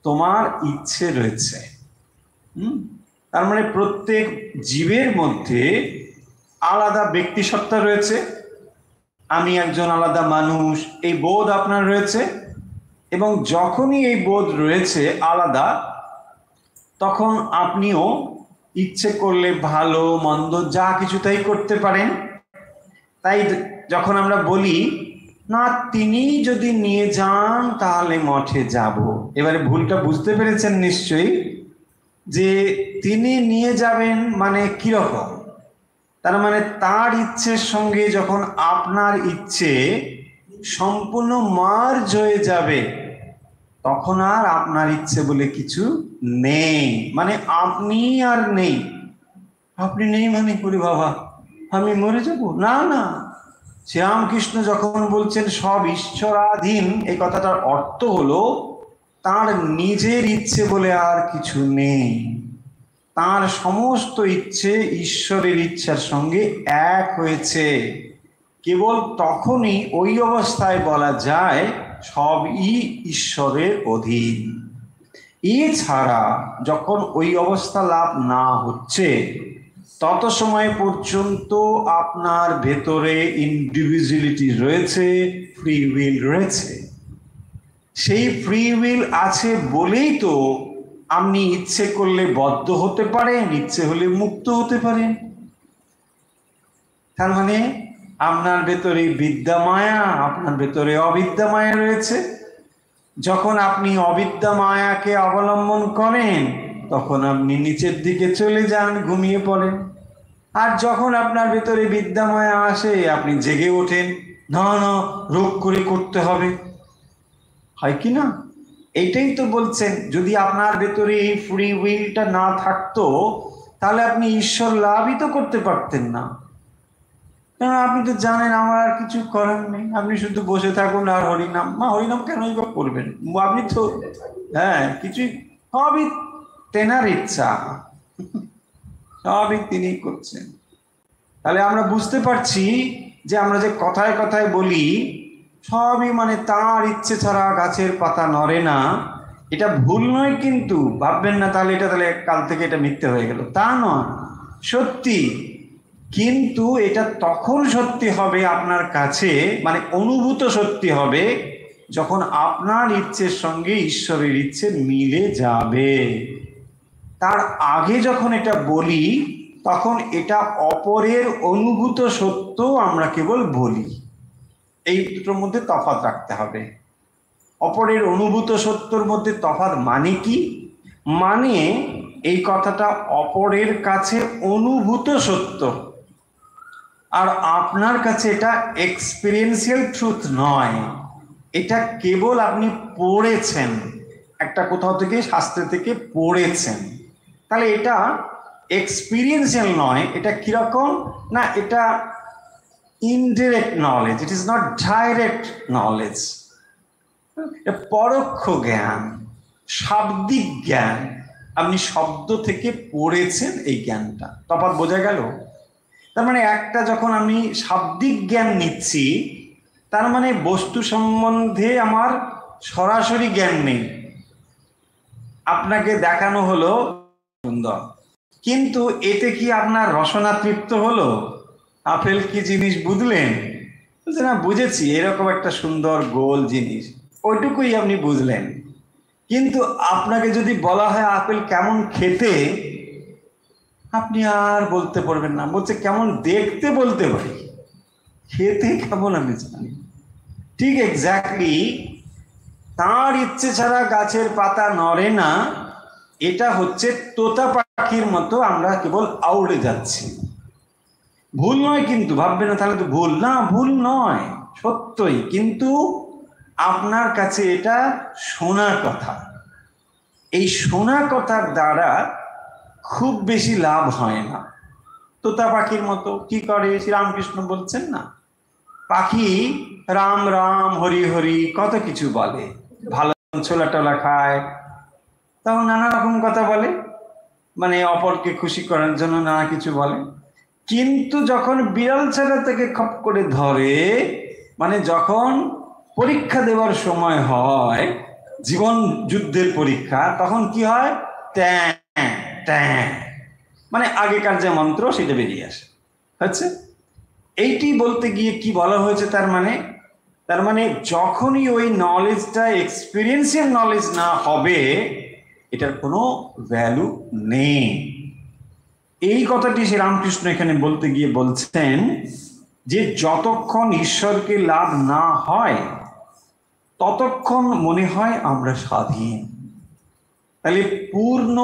তোমার ইচ্ছে রয়েছে। তার মানে প্রত্যেক জীবের মধ্যে আলাদা ব্যক্তিসত্তা রয়েছে। আমি একজন আলাদা মানুষ, এই বোধ আপনার রয়েছে, এবং যখনই এই বোধ রয়েছে আলাদা, তখন আপনিও ইচ্ছে করলে ভালো মন্দ যা কিছু তাই করতে পারেন। তাই যখন আমরা বলি না, তিনি যদি নিয়ে যান তাহলে মঠে যাব, এবারে ভুলটা বুঝতে পেরেছেন নিশ্চয়ই, যে তিনি নিয়ে যাবেন মানে কিরকম? তার মানে তার ইচ্ছের সঙ্গে যখন আপনার ইচ্ছে সম্পূর্ণ মার্জ হয়ে যাবে, তখন আর আপনার ইচ্ছে বলে কিছু নেই। মানে আপনি আর নেই। আপনি নেই মানে করি বাবা আমি মরে যাব? না না, শ্রীরামকৃষ্ণ যখন বলছেন সব ঈশ্বরাধীন, এই কথাটার অর্থ হলো তার নিজের ইচ্ছে বলে আর কিছু নেই। তার সমস্ত ইচ্ছে ঈশ্বরের ইচ্ছার সঙ্গে এক হয়েছে। কেবল তখনই ওই অবস্থায় বলা যায় সবই ঈশ্বরের অধীন। এছাড়া যখন ওই অবস্থা লাভ না হচ্ছে, তত সময় পর্যন্ত আপনার ভেতরে ইন্ডিভিজুয়ালিটি রয়েছে, ফ্রি উইল রয়েছে। সেই ফ্রি উইল আছে বলেই তো আপনি ইচ্ছে করলে বদ্ধ হতে পারেন, ইচ্ছে হলে মুক্ত হতে পারেন। তার মানে আপনার ভেতরে বিদ্যা মায়া, আপনার ভেতরে অবিদ্যা মায়া রয়েছে। যখন আপনি অবিদ্যা মায়াকে অবলম্বন করেন, তখন আপনি নিচের দিকে চলে যান, ঘুমিয়ে পড়েন। আর যখন আপনার ভেতরে বিদ্যা মায়া আসে, আপনি জেগে ওঠেন, না না রোগ করে করতে হবে, হয় কি না? এইটাই তো বলছেন, যদি আপনার ভেতরে এই ফ্রি উইলটা না থাকতো, তাহলে আপনি ঈশ্বর লাভই তো করতে পারতেন না। আপনি তো জানেন আমার আর কিছু করার নেই, আপনি শুধু বসে থাকুন আর হরিনাম। হরিনাম কেনই বা করবেন, আপনি তো কিছুই, সবই তেনার ইচ্ছা, সবই তিনি করছেন। তাহলে আমরা বুঝতে পারছি যে আমরা যে কথায় কথায় বলি সবই মানে তার ইচ্ছে ছাড়া গাছের পাতা নড়ে না, এটা ভুল নয়, কিন্তু ভাববেন না তাহলে কাল থেকে এটা মিথ্যে হয়ে গেল, তা নয়, সত্যি। কিন্তু এটা তখন সত্যি হবে আপনার কাছে, মানে অনুভূত সত্যি হবে, যখন আপনার ইচ্ছের সঙ্গে ঈশ্বরের ইচ্ছে মিলে যাবে। তার আগে যখন এটা বলি তখন এটা অপরের অনুভূত সত্য আমরা কেবল বলি। এই দুটোর মধ্যে তফাৎ রাখতে হবে। অপরের অনুভূত সত্যর মধ্যে তফাৎ মানে কি? মানে এই কথাটা অপরের কাছে অনুভূত সত্য, আর আপনার কাছে এটা এক্সপিরিয়েন্সিয়াল ট্রুথ নয়, এটা কেবল আপনি পড়েছেন, একটা কোথাও থেকে শাস্ত্র থেকে পড়েছেন। তাহলে এটা এক্সপিরিয়েন্সিয়াল নয়, এটা কিরকম না, এটা indirect knowledge, it is not direct knowledge, পরোক্ষ জ্ঞান, শাব্দিক জ্ঞান। আপনি শব্দ থেকে পড়েছেন এই জ্ঞানটা, তফাৎ বোঝা গেল? তার মানে একটা যখন আমি শাব্দিক জ্ঞান নিচ্ছি, তার মানে বস্তু সম্বন্ধে আমার সরাসরি জ্ঞান নেই। আপনাকে দেখানো হলো সুন্দর, কিন্তু এতে কি আপনার রসনা তৃপ্ত হলো? আপেল কি জিনিস বুঝলেন? বলছে না, বুঝেছি, এরকম একটা সুন্দর গোল জিনিস, ওইটুকুই আপনি বুঝলেন। কিন্তু আপনাকে যদি বলা হয় আপেল কেমন খেতে, আপনি আর বলতে পারবেন না। বলছে কেমন দেখতে বলতে পারি, খেতে কেমন আমি জানি। ঠিক এক্স্যাক্টলি তার ইচ্ছে ছাড়া গাছের পাতা নড়ে না, এটা হচ্ছে তোতা পাখির মতো আমরা কেবল আউড়ে যাচ্ছি। ভুল নয় কিন্তু, ভাববে না তাহলে তো ভুল, না ভুল নয়, সত্যই। কিন্তু আপনার কাছে এটা শোনা কথা, এই শোনা কথার দ্বারা খুব বেশি লাভ হয় না। তোতা পাখির মতো কি করে শ্রীরামকৃষ্ণ বলছেন না, পাখি রাম রাম হরি হরি কত কিছু বলে, ভালো ছোলা টোলা খায়, তখন নানা রকম কথা বলে, মানে অপরকে খুশি করার জন্য নানা কিছু বলে। কিন্তু যখন বিড়াল ছেলে থেকে খপ করে ধরে, মানে যখন পরীক্ষা দেওয়ার সময় হয়, জীবন যুদ্ধের পরীক্ষা, তখন কি হয়, ট্যাঁ ট্যাঁ, মানে আগেকার যে মন্ত্র সেটা বেরিয়ে আসে হচ্ছে। এইটি বলতে গিয়ে কি বলা হয়েছে, তার মানে যখনই ওই নলেজটা এক্সপিরিয়েন্সিয়াল নলেজ না হবে, এটার কোনো ভ্যালু নেই। এই কথাটি শ্রীরামকৃষ্ণ এখানে বলতে গিয়ে বলছেন যে যতক্ষণ ঈশ্বরকে লাভ না হয় ততক্ষণ মনে হয় আমরা স্বাধীন। তাহলে পূর্ণ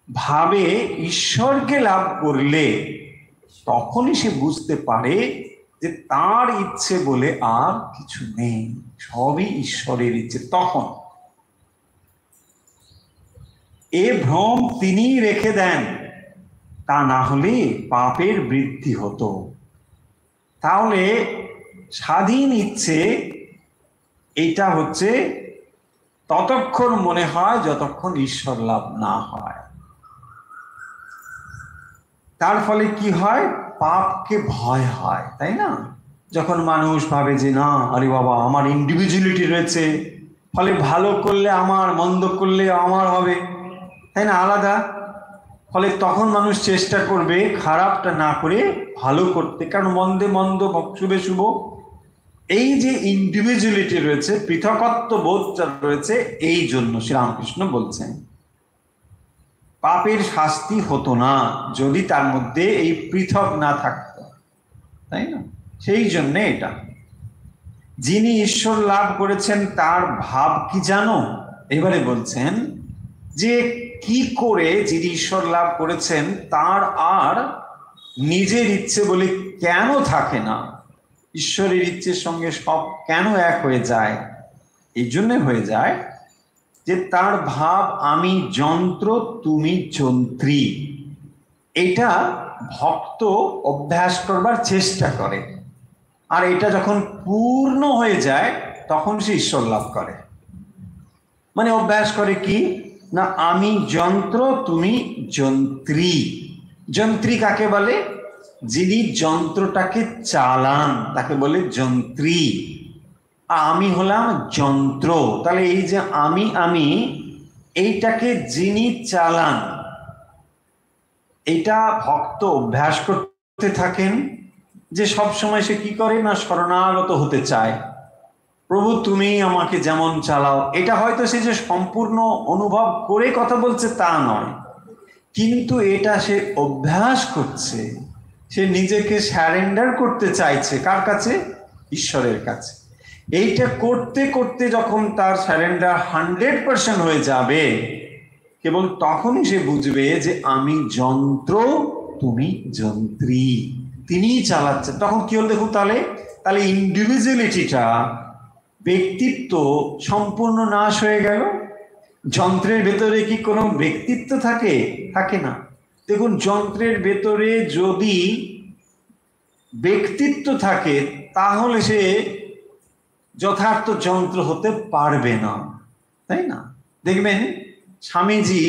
ভাবে ঈশ্বরকে লাভ করলে তখনই সে বুঝতে পারে যে তার ইচ্ছে বলে আর কিছু নেই, সবই ঈশ্বরের ইচ্ছে। তখন এ ভ্রম তিনি রেখে দেন, তা না হলে পাপের বৃদ্ধি হতো। তাহলে স্বাধীন ইচ্ছে এটা হচ্ছে ততক্ষণ মনে হয় যতক্ষণ ঈশ্বর লাভ না হয়। তার ফলে কি হয়, পাপকে ভয় হয়, তাই না? যখন মানুষ ভাবে যে না, আরে বাবা আমার ইন্ডিভিজুয়ালিটি রয়েছে, ফলে ভালো করলে আমার, মন্দ করলে আমার হবে, তাই না, আলাদা। ফলে তখন মানুষ চেষ্টা করবে খারাপটা না করে ভালো করতে, কারণ মন্দে মন্দ, শুভে শুভ। এই যে ইন্ডিভিজুয়ালিটি রয়েছে, পৃথকত্ব বোধটা রয়েছে, এই জন্য শ্রীরামকৃষ্ণ বলছেন পাপের শাস্তি হতো না যদি তার মধ্যে এই পৃথক না থাকতো, তাই না? সেই জন্য এটা, যিনি ঈশ্বর লাভ করেছেন তার ভাব কি জানো? এবারে বলছেন যে কি করে যিনি ঈশ্বর লাভ করেছেন তার আর নিজের ইচ্ছে বলে কেন থাকে না, ঈশ্বরের ইচ্ছের সঙ্গে সব কেন এক হয়ে যায়? এই জন্য হয়ে যায় যে তার ভাব আমি যন্ত্র তুমি যন্ত্রী। এটা ভক্ত অভ্যাস করবার চেষ্টা করে, আর এটা যখন পূর্ণ হয়ে যায় তখন সে ঈশ্বর লাভ করে। মানে অভ্যাস করে কি না, আমি যন্ত্র তুমি যন্ত্রী। যন্ত্রী কাকে বলে? যিনি যন্ত্রটাকে চালান তাকে বলে যন্ত্রী। আমি হলাম যন্ত্র। তাহলে এই যে আমি এইটাকে যিনি চালান, এটা ভক্ত অভ্যাস করতে থাকেন যে সব সময় সে কি করে না, শরণাগত হতে চায়। প্রভু তুমি আমাকে যেমন চালাও। এটা হয়তো সে যে সম্পূর্ণ অনুভব করে কথা বলছে তা নয়, কিন্তু এটা সে অভ্যাস করছে। সে নিজেকে স্যারেন্ডার করতে চাইছে কার কাছে? ঈশ্বরের কাছে। এইটা করতে করতে যখন তার স্যারেন্ডার 100% হয়ে যাবে, কেবল তখনই সে বুঝবে যে আমি যন্ত্র, তুমি যন্ত্রী, তিনিই চালাচ্ছেন। তখন কি হল দেখুন, তাহলে তাহলে ইন্ডিভিজুয়ালিটিটা, ব্যক্তিত্ব সম্পূর্ণ নাশ হয়ে গেল। যন্ত্রের ভেতরে কি কোনো ব্যক্তিত্ব থাকে? থাকে না। দেখুন, যন্ত্রের ভেতরে যদি ব্যক্তিত্ব থাকে তাহলে সে যথার্থ যন্ত্র হতে পারবে না, তাই না? দেখবেন স্বামীজি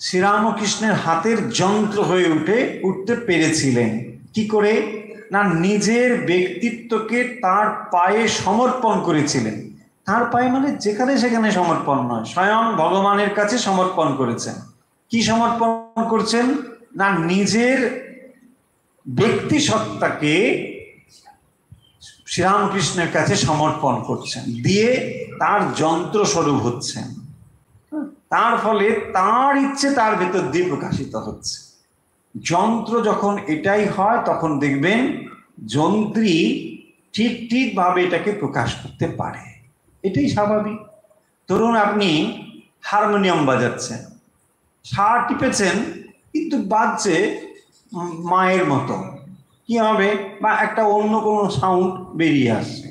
শ্রীরামকৃষ্ণের হাতের যন্ত্র হয়ে উঠতে পেরেছিলেন কি করে না, নিজের ব্যক্তিত্বকে তার পায়ে সমর্পণ করেছিলেন। তার পায়ে মানে যেখানে সেখানে সমর্পণ নয়, স্বয়ং ভগবানের কাছে সমর্পণ করেছেন। কি সমর্পণ করছেন না, নিজের ব্যক্তি সত্তাকে শ্রীরামকৃষ্ণের কাছে সমর্পণ করছেন, দিয়ে তার যন্ত্র স্বরূপ হচ্ছেন। তার ফলে তার ইচ্ছে তার ভেতর দিয়ে প্রকাশিত হচ্ছে। যন্ত্র যখন এটাই হয় তখন দেখবেন যন্ত্রী ঠিক ভাবে এটাকে প্রকাশ করতে পারে। এটাই স্বাভাবিক। ধরুন আপনি হারমোনিয়াম বাজাচ্ছেন, সা টিপেছেন কিন্তু বাজছে মায়ের মতো, কি হবে? বা একটা অন্য কোনো সাউন্ড বেরিয়ে আসছে,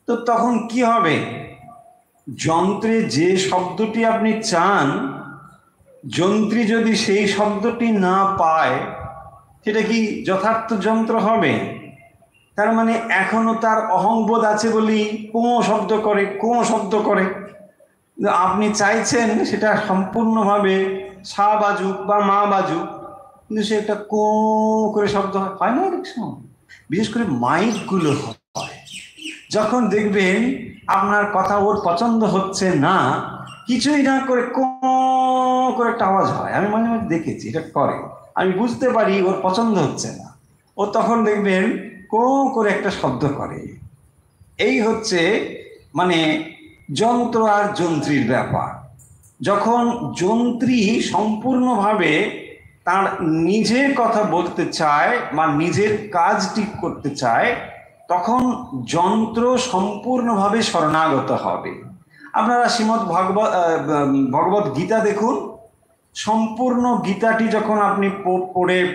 তো তখন কি হবে? যন্ত্রে যে শব্দটি আপনি চান, যন্ত্রী যদি সেই শব্দটি না পায়, সেটা কি যথার্থ যন্ত্র হবে? তার মানে এখনো তার অহংবোধ আছে বলেই কোঁ শব্দ করে। আপনি চাইছেন সেটা সম্পূর্ণভাবে সা বাজুক বা মা বাজুক, কিন্তু সেটা কোঁ করে শব্দ হয় না অনেক সময়। বিশেষ করে মাইকগুলো হয়, যখন দেখবেন আপনার কথা ওর পছন্দ হচ্ছে না, কিছুই না করে করে একটা আওয়াজ হয়। আমি মাঝে মাঝে দেখেছি এটা করে, আমি বুঝতে পারি ওর পছন্দ হচ্ছে না, ও তখন দেখবেন করে একটা শব্দ করে। এই হচ্ছে মানে যন্ত্র আর যন্ত্রীর ব্যাপার। যখন যন্ত্রী সম্পূর্ণভাবে তার নিজের কথা বলতে চায় বা নিজের কাজ ঠিক করতে চায়, তখন যন্ত্র সম্পূর্ণভাবে শরণাগত হবে। আপনারা শ্রীমদ্ ভগবত গীতা দেখুন, সম্পূর্ণ গীতাটি যখন আপনি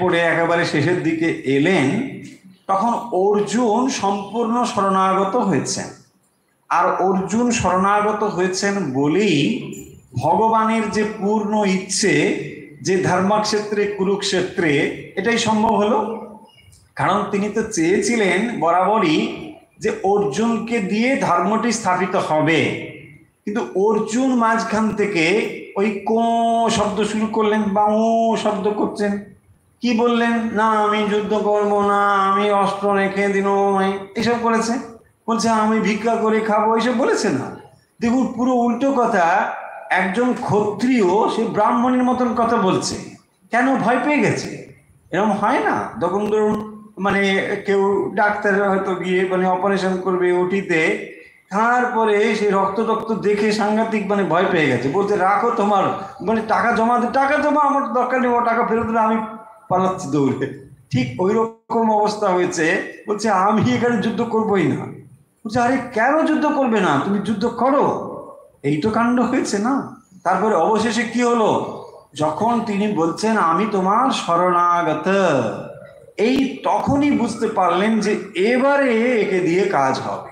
পড়ে একেবারে শেষের দিকে এলেন, তখন অর্জুন সম্পূর্ণ শরণাগত হয়েছেন। আর অর্জুন শরণাগত হয়েছেন বলেই ভগবানের যে পূর্ণ ইচ্ছে, যে ধর্মক্ষেত্রে কুরুক্ষেত্রে এটাই সম্ভব হলো। কারণ তিনি তো চেয়েছিলেন বরাবরই যে অর্জুনকে দিয়ে ধর্মটি স্থাপিত হবে, কিন্তু অর্জুন মাঝখান থেকে ওই শব্দ শুরু করলেন বা শব্দ করছেন। কি বললেন না, আমি যুদ্ধ করব না, আমি অস্ত্র রেখে দিন, এসব করেছে। বলছে আমি ভিক্ষা করে খাবো, এসব বলেছে না। দেখুন পুরো উল্টো কথা। একজন ক্ষত্রিয় সে ব্রাহ্মণের মতন কথা বলছে, কেন? ভয় পেয়ে গেছে। এরকম হয় না? তখন ধরুন মানে কেউ ডাক্তার হয়তো গিয়ে মানে অপারেশন করবে ওটিতে, তারপরে সেই রক্ত দেখে সাংঘাতিক মানে ভয় পেয়ে গেছে, বলতে রাখো তোমার মানে টাকা জমা আমার দরকার নেই, টাকা ফেরত দিলে আমি পালাচ্ছি দৌড়ে। ঠিক ওই রকম অবস্থা হয়েছে। বলছে আমি এখানে যুদ্ধ করবোই না। বলছে আরে কেন যুদ্ধ করবে না, তুমি যুদ্ধ করো। এই তো কাণ্ড হয়েছে না। তারপরে অবশেষে কি হলো, যখন তিনি বলছেন আমি তোমার শরণাগত, এই তখনই বুঝতে পারলেন যে এবারে একে দিয়ে কাজ হবে।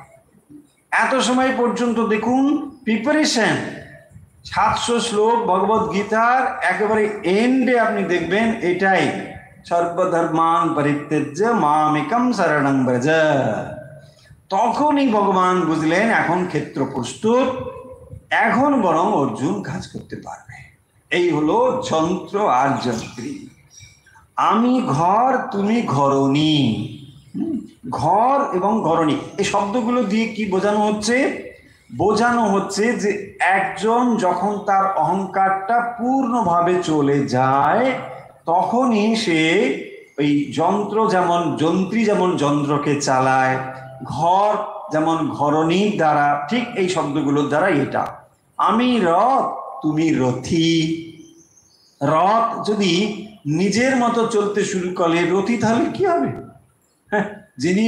এত সময় পর্যন্ত দেখুন প্রিপারেশন, 700 শ্লোক ভগবদ গীতার একেবারে এন্ডে আপনি দেখবেন এটাই, সর্বধর্মান পরিত্যজ্য মামেকম শরণং ব্রজ। তখনই ভগবান বুঝলেন এখন ক্ষেত্র প্রস্তুত, এখন বরং অর্জুন কাজ করতে পারবে। এই হলো যন্ত্র আর যন্ত্রী। আমি ঘর, তুমি ঘরণী। ঘর এবং ঘরণী এই শব্দগুলো দিয়ে কি বোঝানো হচ্ছে? বোঝানো হচ্ছে যে একজন যখন তার অহংকারটা পূর্ণভাবে চলে যায় তখনই সে ওই যন্ত্র যেমন যন্ত্রী যেমন যন্ত্রকে চালায়, ঘর যেমন ঘরণীর দ্বারা, ঠিক এই শব্দগুলোর দ্বারা এটা। আমি রথ, তুমি রথী। রথ যদি নিজের মতো চলতে শুরু করে রথী তাহলে কি হবে? হ্যাঁ, যিনি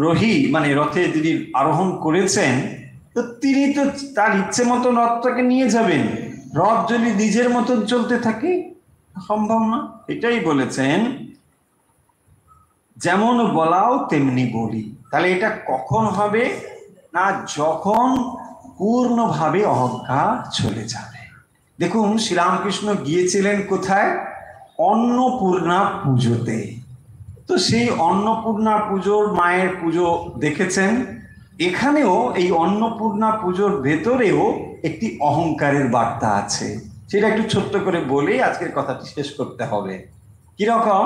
রোহী মানে রথে যিনি আরোহণ করেছেন তো তিনি তো তার ইচ্ছে মতো রথটাকে নিয়ে যাবেন। রথ যদি নিজের মতন চলতে থাকে সম্ভব না। এটাই বলেছেন যেমন বলাও তেমনি বলি। তাহলে এটা কখন হবে না? যখন পূর্ণভাবে অহংকার চলে যাবে। দেখুন শ্রীরামকৃষ্ণ গিয়েছিলেন কোথায়? অন্নপূর্ণা পুজোতে। তো সেই অন্নপূর্ণা পুজোর মায়ের পুজো দেখেছেন। এখানেও এই অন্নপূর্ণা পুজোর ভেতরেও একটি অহংকারের বার্তা আছে। সেটা একটু ছোট্ট করে বলে আজকের কথাটি শেষ করতে হবে। কিরকম?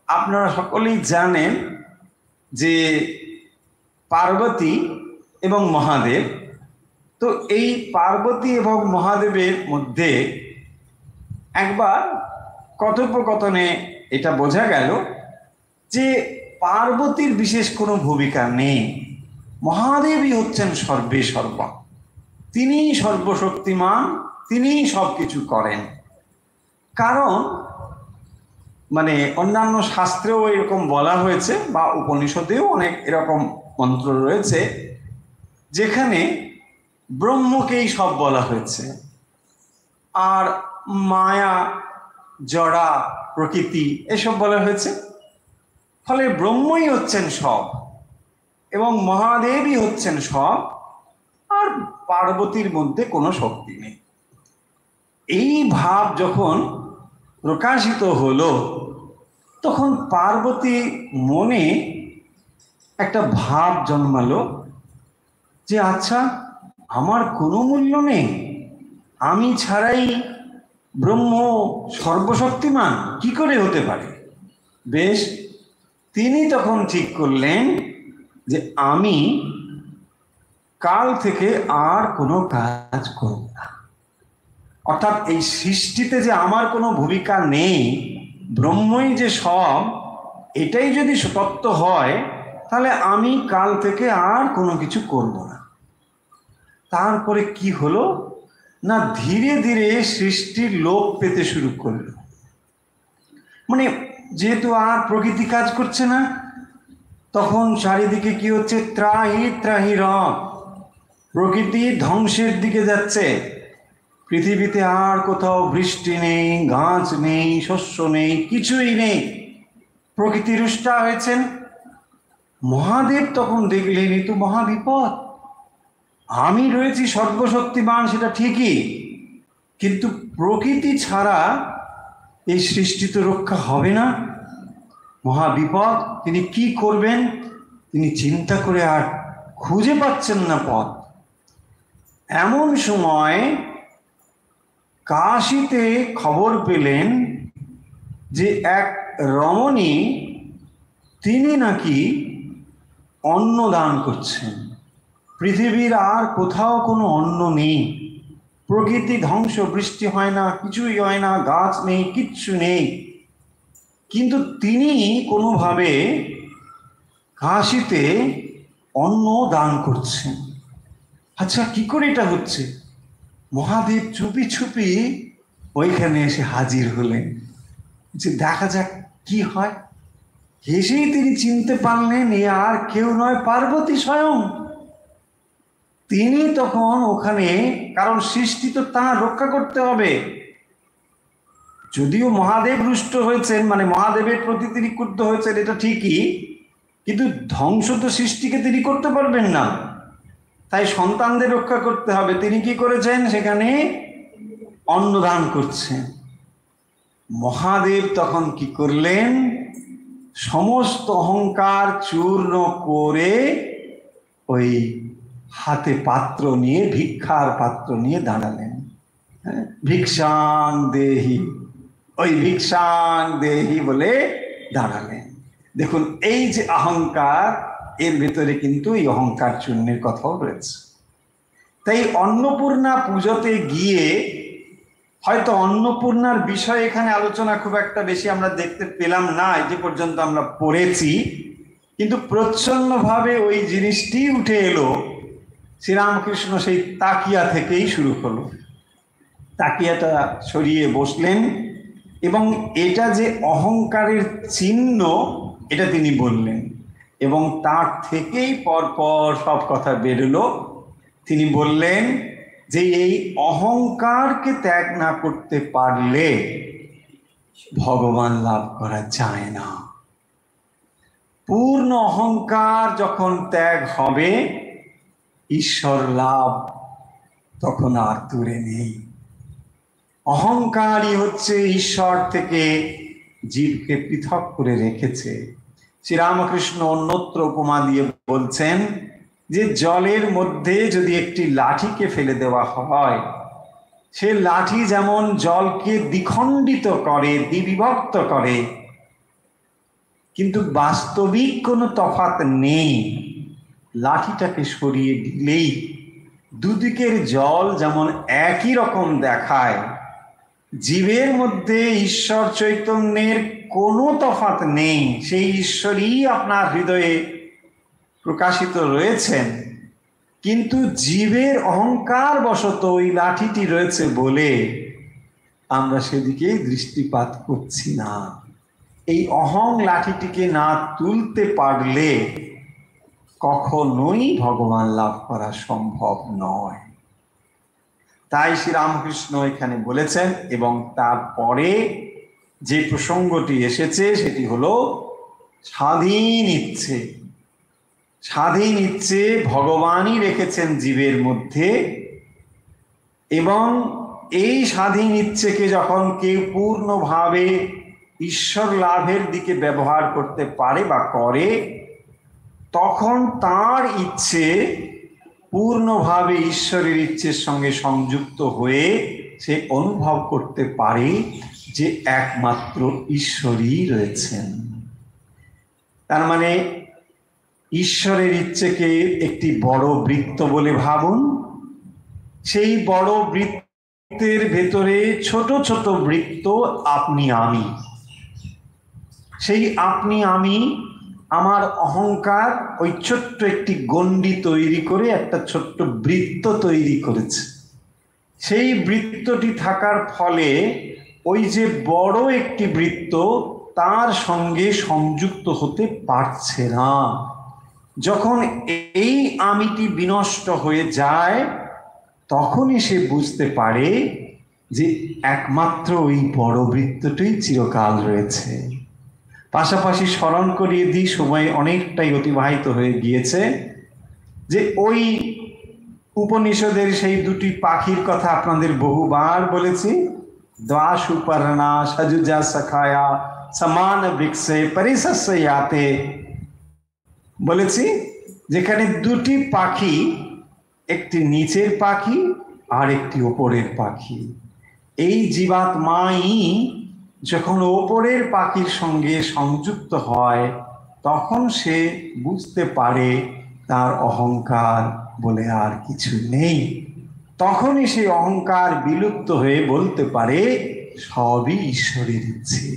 আপনারা সকলেই জানেন যে পার্বতী এবং মহাদেব, তো এই পার্বতী এবং মহাদেবের মধ্যে একবার কথোপকথনে এটা বোঝা গেল যে পার্বতীর বিশেষ কোনো ভূমিকা নেই, মহাদেবই হচ্ছেন সর্বে সর্বা, তিনি সর্বশক্তিমান, তিনি সবকিছু করেন। কারণ মানে অন্যান্য শাস্ত্রেও এরকম বলা হয়েছে বা উপনিষদেও অনেক এরকম মন্ত্র রয়েছে যেখানে ব্রহ্মকেই সব বলা হয়েছে, আর মায়া জড়া প্রকৃতি এসব বলা হয়েছে। ফলে ব্রহ্মই হচ্ছেন সব এবং মহাদেবই হচ্ছেন সব, আর পার্বতীর মধ্যে কোনো শক্তি নেই। এই ভাব যখন প্রকাশিত হলো তখন পার্বতী মনে একটা ভাব জন্মালো যে আচ্ছা আমার কোনো মূল্য নেই, আমি ছাড়াই ব্রহ্ম সর্বশক্তিমান কি করে হতে পারে? বেশ, তিনি তখন ঠিক করলেন যে আমি কাল থেকে আর কোনো কাজ করব না। অর্থাৎ এই সৃষ্টিতে যে আমার কোনো ভূমিকা নেই, ব্রহ্মই যে সব, এটাই যদি সত্য হয় তাহলে আমি কাল থেকে আর কোনো কিছু করব না। তারপরে কি হলো না, ধীরে ধীরে সৃষ্টির লোপ পেতে শুরু করলো। মানে যেহেতু আর প্রকৃতি কাজ করছে না, তখন চারিদিকে কি হচ্ছে? ত্রাহি ত্রাহি রব, প্রকৃতি ধ্বংসের দিকে যাচ্ছে। পৃথিবীতে আর কোথাও বৃষ্টি নেই, গাছ নেই, শস্য নেই, কিছুই নেই, প্রকৃতি রুষ্টা হয়েছেন। মহাদেব তখন দেখলেন এ তো মহাবিপদ, আমি রয়েছি সর্বশক্তিমান সেটা ঠিকই, কিন্তু প্রকৃতি ছাড়া এই সৃষ্টি তো রক্ষা হবে না, মহাবিপদ। তিনি কি করবেন? তিনি চিন্তা করে আর খুঁজে পাচ্ছেন না পথ। এমন সময় কাশীতে খবর পেলেন যে এক রমণী তিনি নাকি অন্ন দান করছেন। পৃথিবীর আর কোথাও কোনো অন্ন নেই, প্রকৃতি ধ্বংস, বৃষ্টি হয় না, কিছুই হয় না, গাছ নেই, কিচ্ছু নেই, কিন্তু তিনি কোনোভাবে কাশীতে অন্ন দান করছেন। আচ্ছা কি করে এটা হচ্ছে? মহাদেব চুপি চুপি ওইখানে এসে হাজির হলেন যে দেখা যাক কি হয়। এসেই তিনি চিনতে পারলেন এ আর কেউ নয়, পার্বতী স্বয়ং। তিনি তখন ওখানে, কারণ সৃষ্টি তো তাঁর রক্ষা করতে হবে। যদিও মহাদেব রুষ্ট হয়েছেন, মানে মহাদেবের প্রতি তিনি ক্রুদ্ধ হয়েছেন, এটা ঠিকই, কিন্তু ধ্বংস তো সৃষ্টিকে তিনি করতে পারবেন না। তাই সন্তানদের রক্ষা করতে হবে। তিনি কি করেছেন? সেখানে অন্নদান করছেন। মহাদেব তখন কি করলেন? সমস্ত অহংকার চূর্ণ করে ওই হাতে পাত্র নিয়ে, ভিক্ষার পাত্র নিয়ে দাঁড়ালেন। ভিক্ষাং দেহি, ওই ভিক্ষাং দেহি বলে দাঁড়ালেন। দেখুন, এই যে অহংকার, এর ভেতরে কিন্তু এই অহংকার চূর্ণের কথাও রয়েছে। তাই অন্নপূর্ণা পুজোতে গিয়ে, হয়তো অন্নপূর্ণার বিষয়ে এখানে আলোচনা খুব একটা বেশি আমরা দেখতে পেলাম না, এই যে পর্যন্ত আমরা পড়েছি, কিন্তু প্রচ্ছন্নভাবে ওই জিনিসটি উঠে এলো। শ্রীরামকৃষ্ণ সেই তাকিয়া থেকেই শুরু হলো। তাকিয়াটা সরিয়ে বসলেন এবং এটা যে অহংকারের চিহ্ন, এটা তিনি বললেন, এবং তার থেকেই পরপর সব কথা বেরোলো। তিনি বললেন যে এই অহংকারকে ত্যাগ না করতে পারলে ভগবান লাভ করা যায় না। পূর্ণ অহংকার যখন ত্যাগ হবে, ঈশ্বর লাভ তখন আর দূরে নেই। অহংকারই হচ্ছে ঈশ্বর থেকে জীবকে পৃথক করে রেখেছে। শ্রীরামকৃষ্ণ অন্যত্র উপমা দিয়ে বলছেন যে জলের মধ্যে যদি একটি লাঠিকে ফেলে দেওয়া হয়, সে লাঠি যেমন জলকে দ্বিখণ্ডিত করে, দ্বিবিভক্ত করে, কিন্তু বাস্তবিক কোনো তফাৎ নেই। লাঠিটাকে সরিয়ে দিলেই দুদিকের জল যেমন একই রকম দেখায়, জীবের মধ্যে ঈশ্বর চৈতন্যের কোনো তফাৎ নেই। সেই ঈশ্বরই আপনার হৃদয়ে প্রকাশিত রয়েছেন, কিন্তু জীবের অহংকার বশত ওই লাঠিটি রয়েছে বলে আমরা সেদিকে দৃষ্টিপাত করছি না। এই অহং লাঠিটিকে না তুলতে পারলে কখনোই ভগবান লাভ করা সম্ভব নয়। তাই শ্রীরামকৃষ্ণ এখানে বলেছেন, এবং তারপরে যে প্রসঙ্গটি এসেছে সেটি হলো স্বাধীন ইচ্ছে। স্বাধীন ইচ্ছে ভগবানই রেখেছেন জীবের মধ্যে, এবং এই স্বাধীন ইচ্ছেকে যখন কেউ পূর্ণভাবে ঈশ্বর লাভের দিকে ব্যবহার করতে পারে বা করে, তখন তার ইচ্ছে পূর্ণভাবে ঈশ্বরের ইচ্ছের সঙ্গে সংযুক্ত হয়ে সে অনুভব করতে পারে যে একমাত্র ঈশ্বরই রয়েছেন। তার মানে ঈশ্বরের ইচ্ছেকে একটি বড় বৃত্ত বলে ভাবুন। সেই বড় বৃত্তের ভেতরে ছোট ছোট বৃত্ত আপনি আমি। সেই আপনি আমি, আমার অহংকার ওই ছোট্ট একটি গণ্ডি তৈরি করে একটা ছোট্ট বৃত্ত তৈরি করেছে। সেই বৃত্তটি থাকার ফলে ওই যে বড় একটি বৃত্ত, তার সঙ্গে সংযুক্ত হতে পারছে না। যখন এই আমিটি বিনষ্ট হয়ে যায়, তখনই সে বুঝতে পারে যে একমাত্র ওই বড় বৃত্তটাই চিরকাল রয়েছে। পাশাপাশি স্মরণ করিয়ে দিই, সময় অনেকটাই অতিবাহিত হয়ে গিয়েছে, যে ওই উপনিষদের সেই দুটি পাখির কথা আপনাদের বহুবার বলেছি। দ্বা সুপর্ণা সজুজা সখায়া সমান বৃক্ষে পরিশস্যাতে বলেছি, যেখানে দুটি পাখি, একটি নিচের পাখি আর একটি ওপরের পাখি। এই জীবাত্মাই যখন ওপরের পাখির সঙ্গে সংযুক্ত হয়, তখন সে বুঝতে পারে তার অহংকার বলে আর কিছু নেই। তখনই সেই অহংকার বিলুপ্ত হয়ে বলতে পারে সবই ঈশ্বরের ইচ্ছে।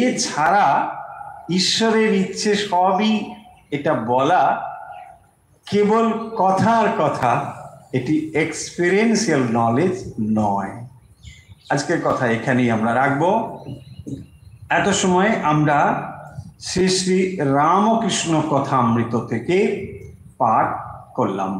এছাড়া ঈশ্বরের ইচ্ছে সবই, এটা বলা কেবল কথার কথা, এটি এক্সপেরিয়েন্সিয়াল নলেজ নয়। আজকের কথা এখানেই আমরা রাখবো। এত সময় আমরা শ্রী শ্রী রামকৃষ্ণ কথামৃত থেকে পাঠ করলাম।